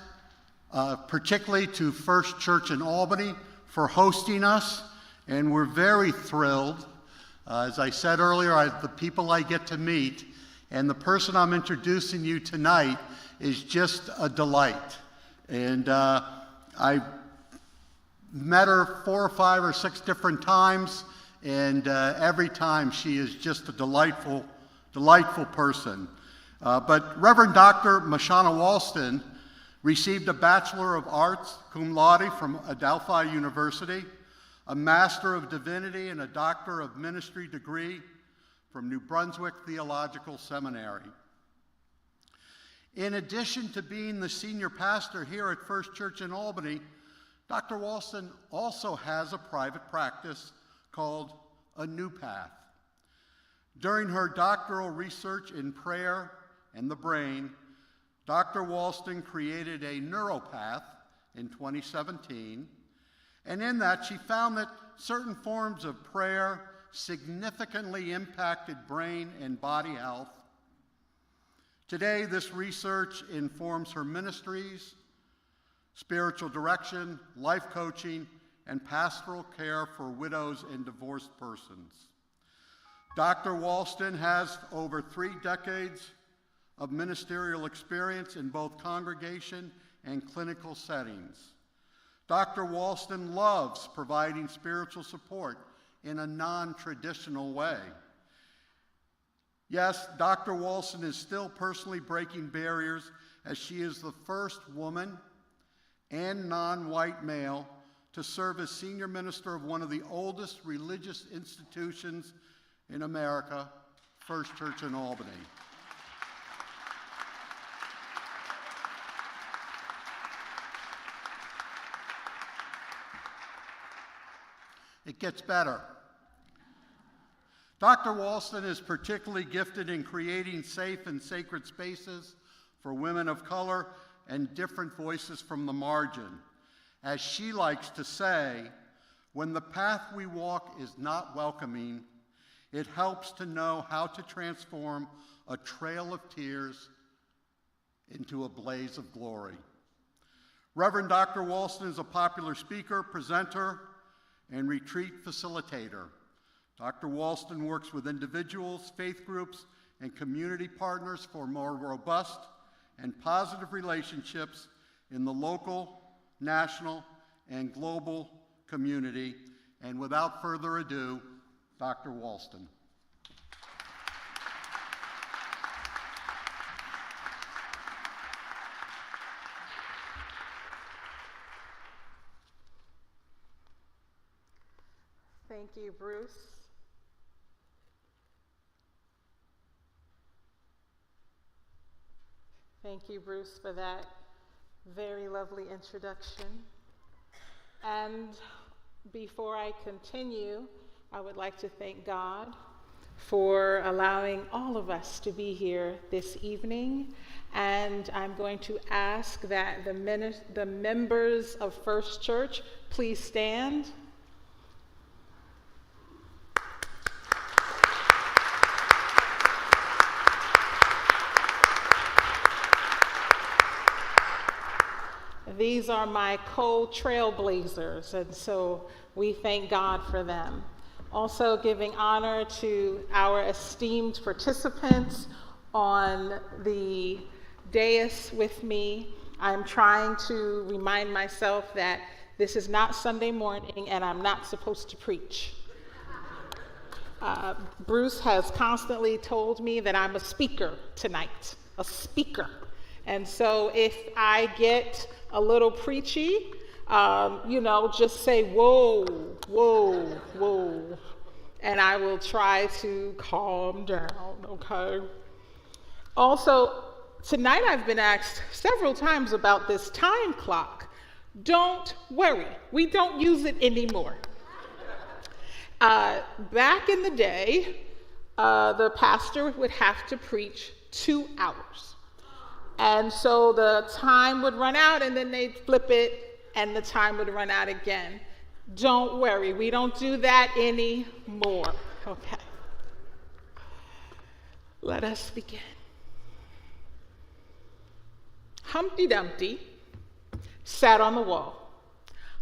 particularly to First Church in Albany for hosting us, and we're very thrilled. As I said earlier, the people I get to meet, and the person I'm introducing you tonight is just a delight. And I met her 4 or 5 or 6 different times, and every time she is just a delightful person. But Reverend Dr. Mashona Walston received a Bachelor of Arts cum laude from Adelphi University, a Master of Divinity and a Doctor of Ministry degree from New Brunswick Theological Seminary. In addition to being the senior pastor here at First Church in Albany, Dr. Walston also has a private practice called A New Path. During her doctoral research in prayer and the brain, Dr. Walston created a neuropath in 2017, and in that she found that certain forms of prayer significantly impacted brain and body health. Today, this research informs her ministries, spiritual direction, life coaching, and pastoral care for widows and divorced persons. Dr. Walston has over 3 decades of ministerial experience in both congregation and clinical settings. Dr. Walston loves providing spiritual support in a non-traditional way. Yes, Dr. Walston is still personally breaking barriers as she is the first woman and non-white male to serve as senior minister of one of the oldest religious institutions in America, First Church in Albany. It gets better. Dr. Walston is particularly gifted in creating safe and sacred spaces for women of color and different voices from the margin. As she likes to say, when the path we walk is not welcoming, it helps to know how to transform a trail of tears into a blaze of glory. Reverend Dr. Walston is a popular speaker, presenter, and retreat facilitator. Dr. Walston works with individuals, faith groups, and community partners for more robust and positive relationships in the local, national, and global community. And without further ado, Dr. Walston. Thank you, Bruce. Thank you, Bruce, for that very lovely introduction. And before I continue, I would like to thank God for allowing all of us to be here this evening. And I'm going to ask that the members of First Church please stand. These are my co-trailblazers, and so we thank God for them. Also giving honor to our esteemed participants on the dais with me. I'm trying to remind myself that this is not Sunday morning and I'm not supposed to preach. Bruce has constantly told me that I'm a speaker tonight, a speaker. And so if I get a little preachy, just say, whoa, whoa, whoa. and I will try to calm down, okay? Also, tonight I've been asked several times about this time clock. Don't worry, we don't use it anymore. Back in the day, the pastor would have to preach 2 hours. And so the time would run out and then they'd flip it and the time would run out again. Don't worry, we don't do that anymore, okay? Let us begin. Humpty Dumpty sat on the wall.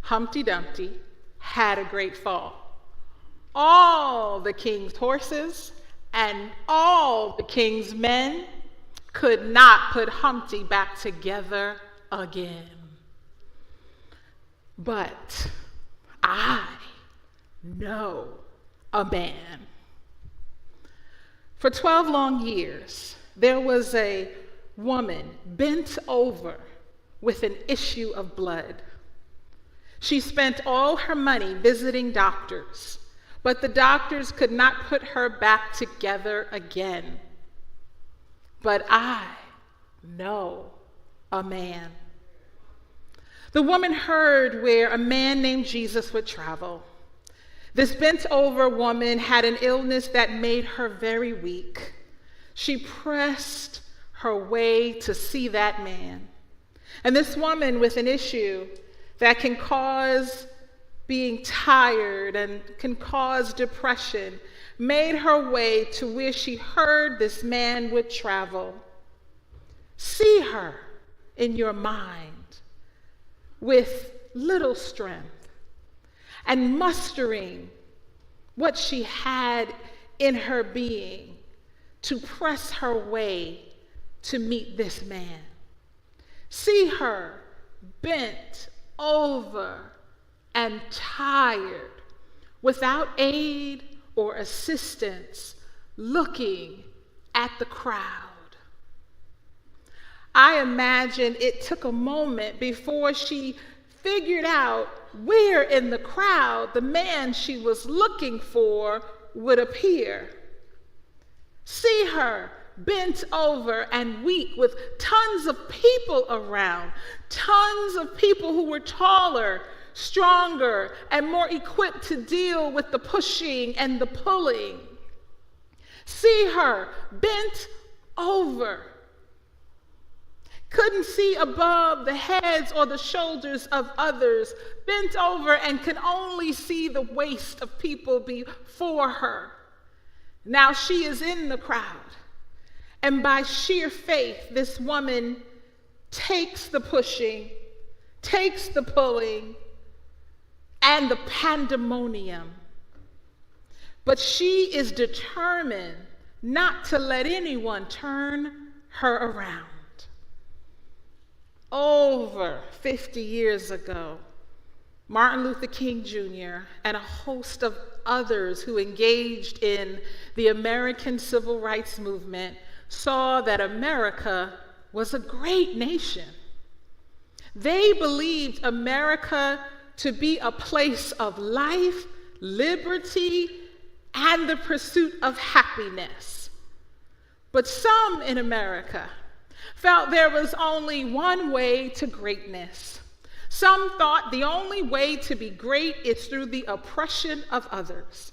Humpty Dumpty had a great fall. All the king's horses and all the king's men could not put Humpty back together again. But I know a man. For 12 long years, there was a woman bent over with an issue of blood. She spent all her money visiting doctors, but the doctors could not put her back together again. But I know a man. The woman heard where a man named Jesus would travel. This bent-over woman had an illness that made her very weak. She pressed her way to see that man. And this woman with an issue that can cause being tired and can cause depression made her way to where she heard this man would travel. See her in your mind with little strength and mustering what she had in her being to press her way to meet this man. See her bent over and tired, without aid or assistance, looking at the crowd. I imagine it took a moment before she figured out where in the crowd the man she was looking for would appear. See her bent over and weak with tons of people around, tons of people who were taller, stronger, and more equipped to deal with the pushing and the pulling. See her bent over. Couldn't see above the heads or the shoulders of others, bent over and could only see the waist of people before her. Now she is in the crowd, and by sheer faith, this woman takes the pushing, takes the pulling, and the pandemonium. But she is determined not to let anyone turn her around. Over 50 years ago, Martin Luther King Jr. and a host of others who engaged in the American Civil Rights Movement saw that America was a great nation. They believed America to be a place of life, liberty, and the pursuit of happiness. But some in America felt there was only one way to greatness. Some thought the only way to be great is through the oppression of others.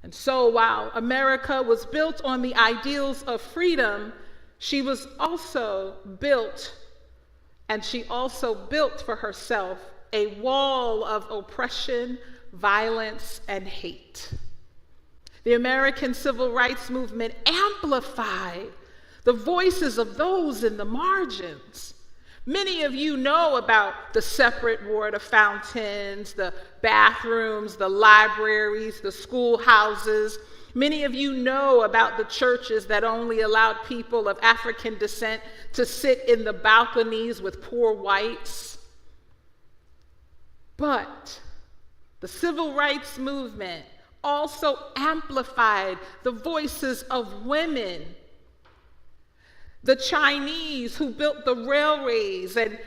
And so while America was built on the ideals of freedom, she also built for herself a wall of oppression, violence, and hate. The American Civil Rights Movement amplified the voices of those in the margins. Many of you know about the separate water fountains, the bathrooms, the libraries, the schoolhouses. Many of you know about the churches that only allowed people of African descent to sit in the balconies with poor whites. But the Civil Rights Movement also amplified the voices of women. The Chinese who built the railways and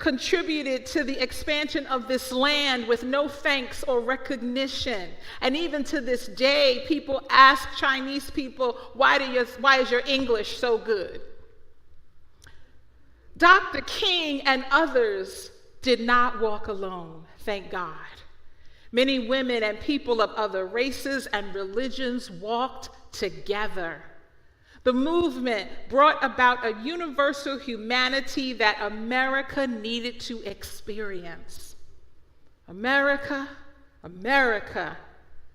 contributed to the expansion of this land with no thanks or recognition. And even to this day, people ask Chinese people, why is your English so good? Dr. King and others did not walk alone, thank God. Many women and people of other races and religions walked together. The movement brought about a universal humanity that America needed to experience. America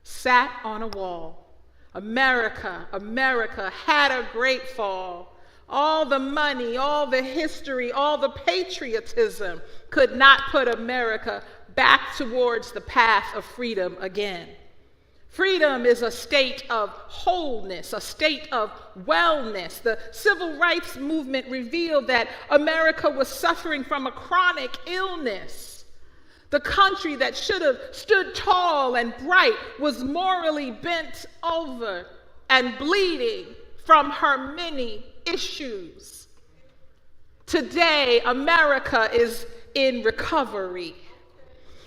sat on a wall. America had a great fall. All the money, all the history, all the patriotism could not put America back towards the path of freedom again. Freedom is a state of wholeness, a state of wellness. The civil rights movement revealed that America was suffering from a chronic illness. The country that should have stood tall and bright was morally bent over and bleeding from her many issues. Today, America is in recovery.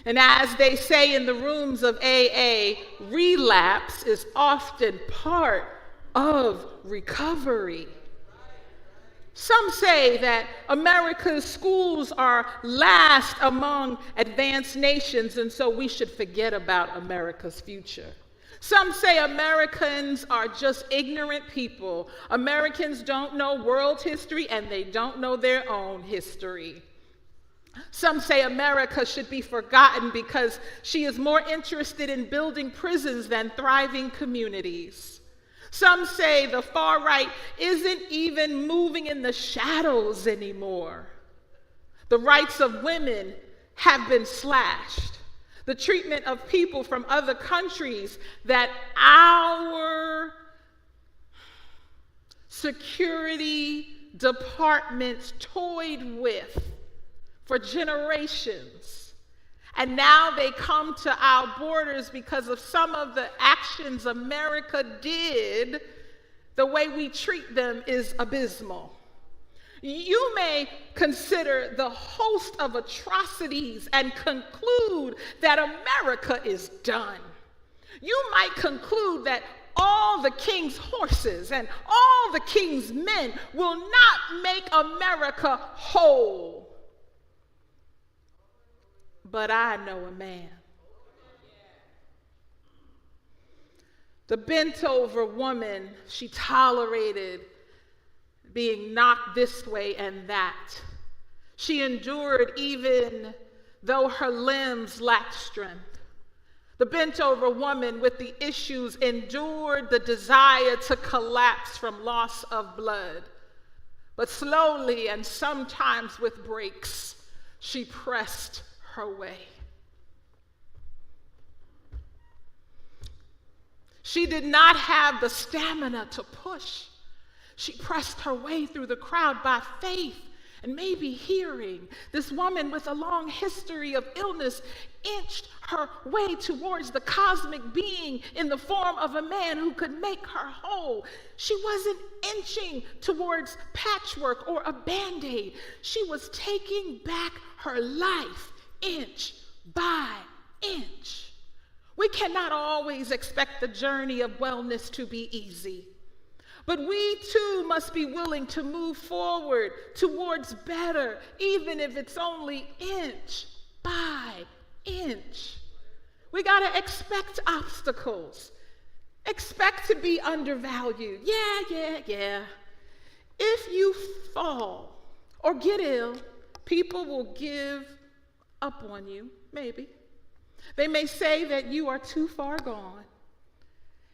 And as they say in the rooms of AA, relapse is often part of recovery. Some say that America's schools are last among advanced nations, and so we should forget about America's future. Some say Americans are just ignorant people. Americans don't know world history, and they don't know their own history. Some say America should be forgotten because she is more interested in building prisons than thriving communities. Some say the far right isn't even moving in the shadows anymore. The rights of women have been slashed. The treatment of people from other countries that our security departments toyed with for generations. And now they come to our borders because of some of the actions America did. The way we treat them is abysmal. You may consider the host of atrocities and conclude that America is done. You might conclude that all the king's horses and all the king's men will not make America whole. But I know a man. The bent-over woman, she tolerated being knocked this way and that. She endured even though her limbs lacked strength. The bent-over woman with the issues endured the desire to collapse from loss of blood. But slowly and sometimes with breaks, she pressed her way. She did not have the stamina to push. She pressed her way through the crowd by faith and maybe hearing. This woman with a long history of illness inched her way towards the cosmic being in the form of a man who could make her whole. She wasn't inching towards patchwork or a Band-Aid. She was taking back her life inch by inch. We cannot always expect the journey of wellness to be easy, but we too must be willing to move forward towards better, even if it's only inch by inch. We gotta expect obstacles, expect to be undervalued. Yeah. If you fall or get ill, people will give up on you, maybe. They may say that you are too far gone.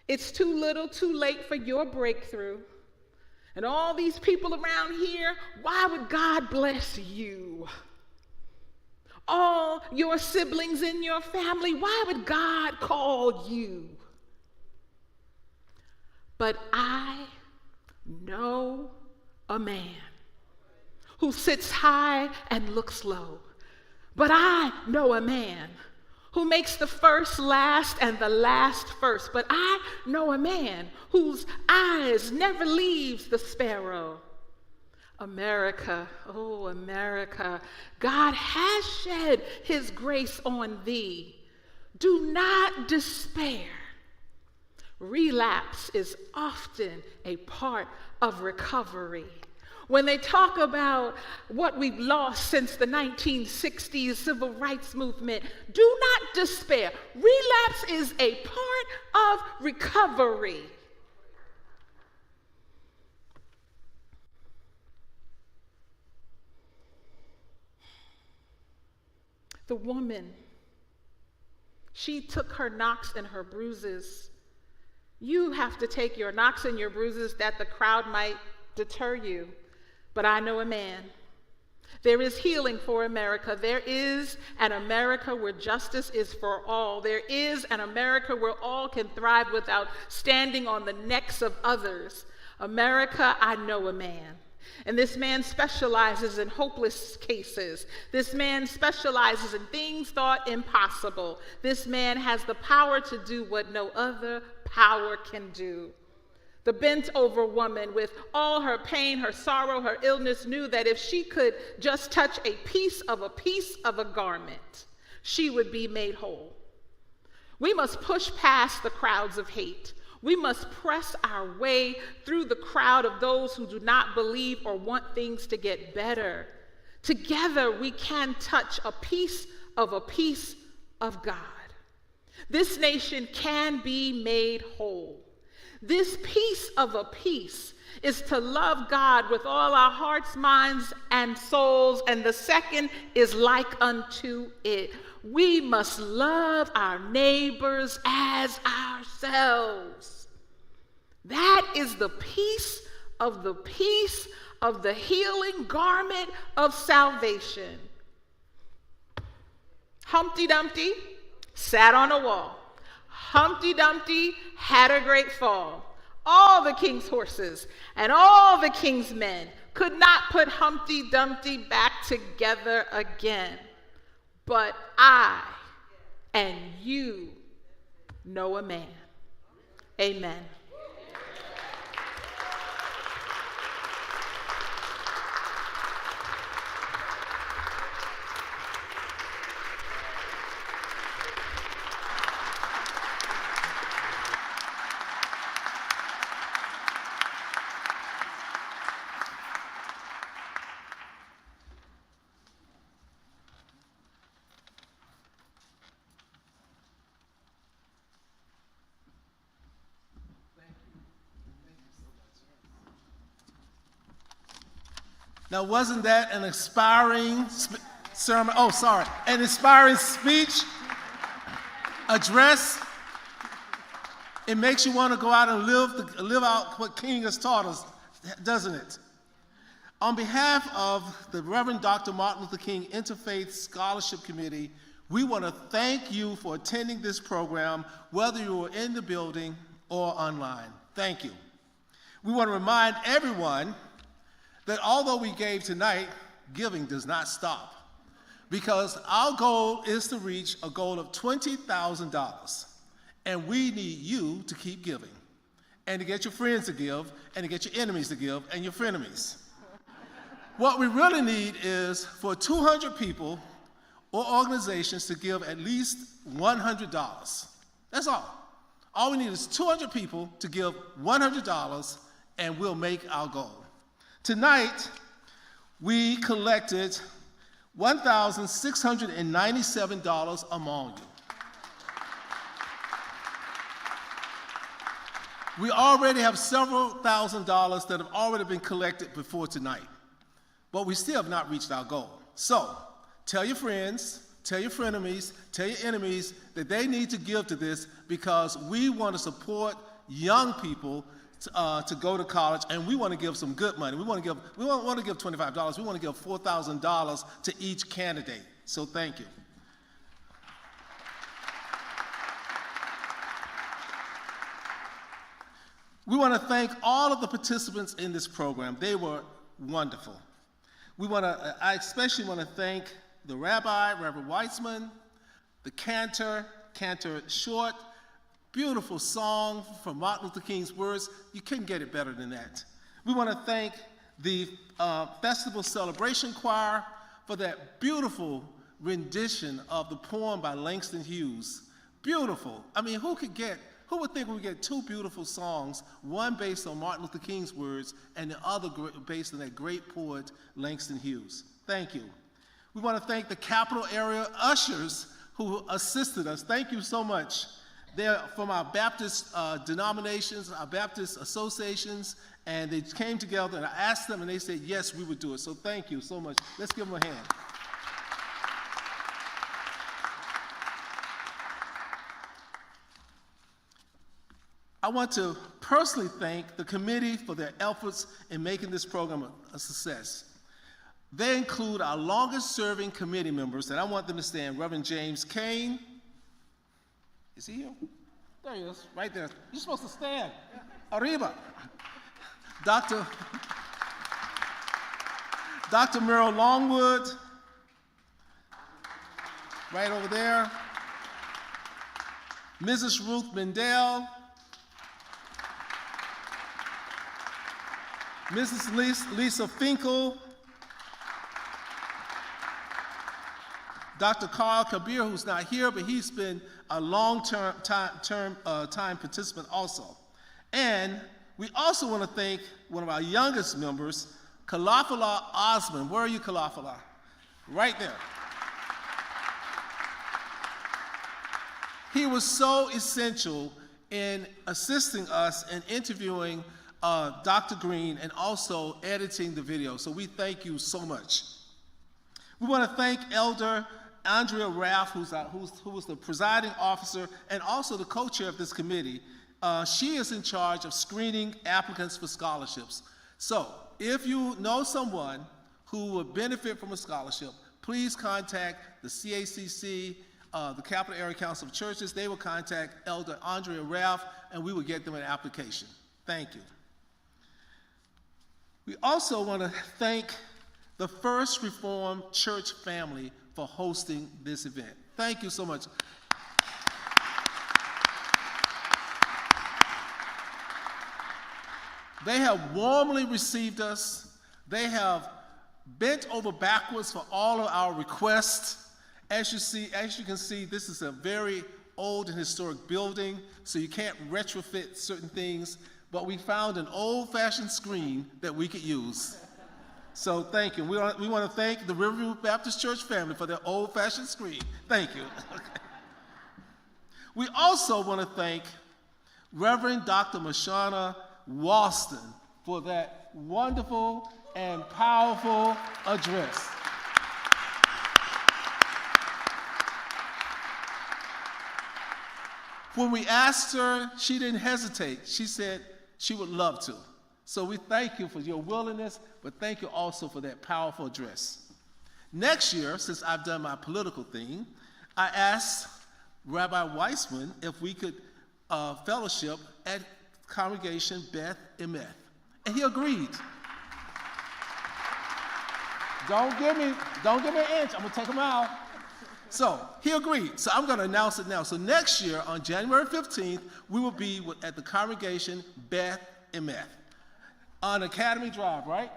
It's too little, too late for your breakthrough. And all these people around here, why would God bless you? All your siblings in your family, why would God call you? But I know a man who sits high and looks low. But I know a man who makes the first last and the last first. But I know a man whose eyes never leaves the sparrow. America, oh America, God has shed his grace on thee. Do not despair. Relapse is often a part of recovery. When they talk about what we've lost since the 1960s civil rights movement, do not despair. Relapse is a part of recovery. The woman, she took her knocks and her bruises. You have to take your knocks and your bruises that the crowd might deter you. But I know a man. There is healing for America. There is an America where justice is for all. There is an America where all can thrive without standing on the necks of others. America, I know a man. And this man specializes in hopeless cases. This man specializes in things thought impossible. This man has the power to do what no other power can do. The bent-over woman, with all her pain, her sorrow, her illness, knew that if she could just touch a piece of a garment, she would be made whole. We must push past the crowds of hate. We must press our way through the crowd of those who do not believe or want things to get better. Together, we can touch a piece of God. This nation can be made whole. This piece of a piece is to love God with all our hearts, minds, and souls, and the second is like unto it. We must love our neighbors as ourselves. That is the piece of the healing garment of salvation. Humpty Dumpty sat on a wall. Humpty Dumpty had a great fall. All the king's horses and all the king's men could not put Humpty Dumpty back together again. But I and you know a man. Amen. Now, wasn't that an inspiring sermon? Oh, sorry. An inspiring speech, address? It makes you want to go out and live out what King has taught us, doesn't it? On behalf of the Reverend Dr. Martin Luther King Interfaith Scholarship Committee, we want to thank you for attending this program, whether you were in the building or online. Thank you. We want to remind everyone that although we gave tonight, giving does not stop, because our goal is to reach a goal of $20,000, and we need you to keep giving, and to get your friends to give, and to get your enemies to give, and your frenemies. What we really need is for 200 people or organizations to give at least $100. That's all. All we need is 200 people to give $100, and we'll make our goal. Tonight, we collected $1,697 among you. We already have several $1,000s that have already been collected before tonight, but we still have not reached our goal. So, tell your friends, tell your frenemies, tell your enemies that they need to give to this, because we want to support young people to go to college, and we want to give some good money. We want to give $25. We want to give $4,000 to each candidate. So thank you. We want to thank all of the participants in this program. They were wonderful. I especially want to thank the Rabbi, Reverend Weitzman, the Cantor Short. Beautiful song from Martin Luther King's words. You couldn't get it better than that. We want to thank the Festival Celebration Choir for that beautiful rendition of the poem by Langston Hughes. Beautiful. I mean, who would think we would get two beautiful songs, one based on Martin Luther King's words and the other based on that great poet Langston Hughes? Thank you. We want to thank the Capital Area ushers who assisted us. Thank you so much. They're from our Baptist denominations, our Baptist associations, and they came together, and I asked them, and they said, yes, we would do it. So thank you so much. Let's give them a hand. I want to personally thank the committee for their efforts in making this program a success. They include our longest-serving committee members, and I want them to stand. Reverend James Kane. Is he here? There he is, right there. You're supposed to stand. Arriba. Dr. Merle Longwood, right over there. Mrs. Ruth Mendel. Mrs. Lisa Finkel. Dr. Carl Kabir, who's not here, but he's been a long-time participant also. And we also want to thank one of our youngest members, Kalafala Osman. Where are you, Kalafala? Right there. He was so essential in assisting us in interviewing Dr. Green and also editing the video. So we thank you so much. We want to thank Elder Andrea Raff, who was the presiding officer and also the co-chair of this committee. She is in charge of screening applicants for scholarships. So if you know someone who would benefit from a scholarship, please contact the CACC, the Capital Area Council of Churches. They will contact Elder Andrea Raff, and we will get them an application. Thank you. We also want to thank the First Reformed Church family for hosting this event. Thank you so much. They have warmly received us. They have bent over backwards for all of our requests. As you can see, this is a very old and historic building, so you can't retrofit certain things, but we found an old-fashioned screen that we could use. So thank you. We want to thank the Riverview Baptist Church family for their old-fashioned screen. Thank you. We also want to thank Reverend Dr. Mashona Walston for that wonderful and powerful address. When we asked her, she didn't hesitate. She said she would love to. So we thank you for your willingness, but thank you also for that powerful address. Next year, since I've done my political thing, I asked Rabbi Weitzman if we could fellowship at Congregation Beth Emeth, and he agreed. Don't give me an inch. I'm gonna take him out. So he agreed. So I'm gonna announce it now. So next year on January 15th, we will be at the Congregation Beth Emeth on Academy Drive, right?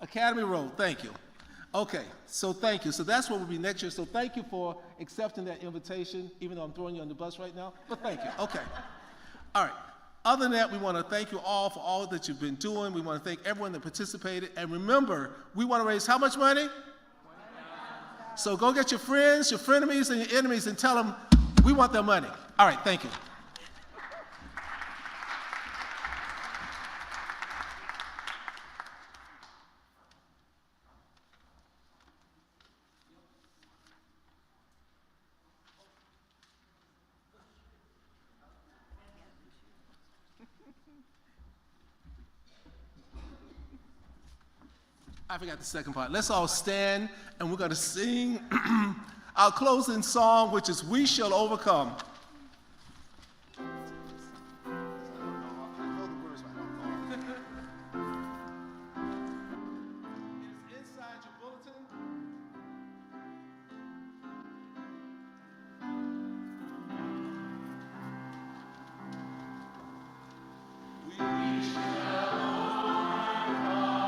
Academy Road. Thank you. Okay. So thank you. So that's what we'll be next year. So thank you for accepting that invitation, even though I'm throwing you on the bus right now. But thank you. Okay. All right. Other than that, we want to thank you all for all that you've been doing. We want to thank everyone that participated. And remember, we want to raise how much money? So go get your friends, your frenemies, and your enemies and tell them we want their money. All right, thank you. I forgot the second part. Let's all stand, and we're going to sing our closing song, which is We Shall Overcome. We shall overcome.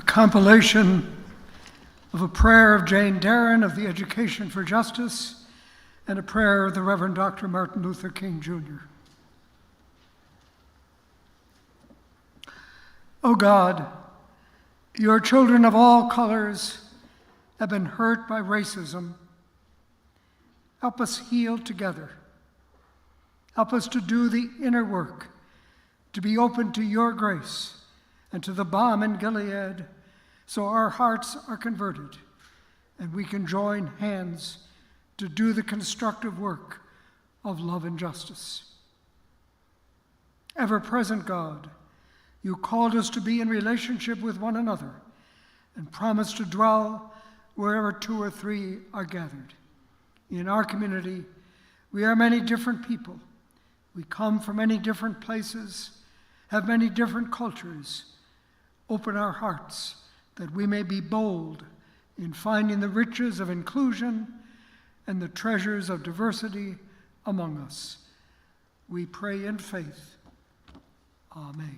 compilation of a prayer of Jane Darren of the Education for Justice and a prayer of the Reverend Dr. Martin Luther King, Jr. O God, your children of all colors have been hurt by racism. Help us heal together. Help us to do the inner work, to be open to your grace and to the balm in Gilead, so our hearts are converted and we can join hands to do the constructive work of love and justice. Ever-present God, you called us to be in relationship with one another and promised to dwell wherever 2 or 3 are gathered. In our community, we are many different people. We come from many different places, have many different cultures. Open our hearts that we may be bold in finding the riches of inclusion and the treasures of diversity among us. We pray in faith. Amen.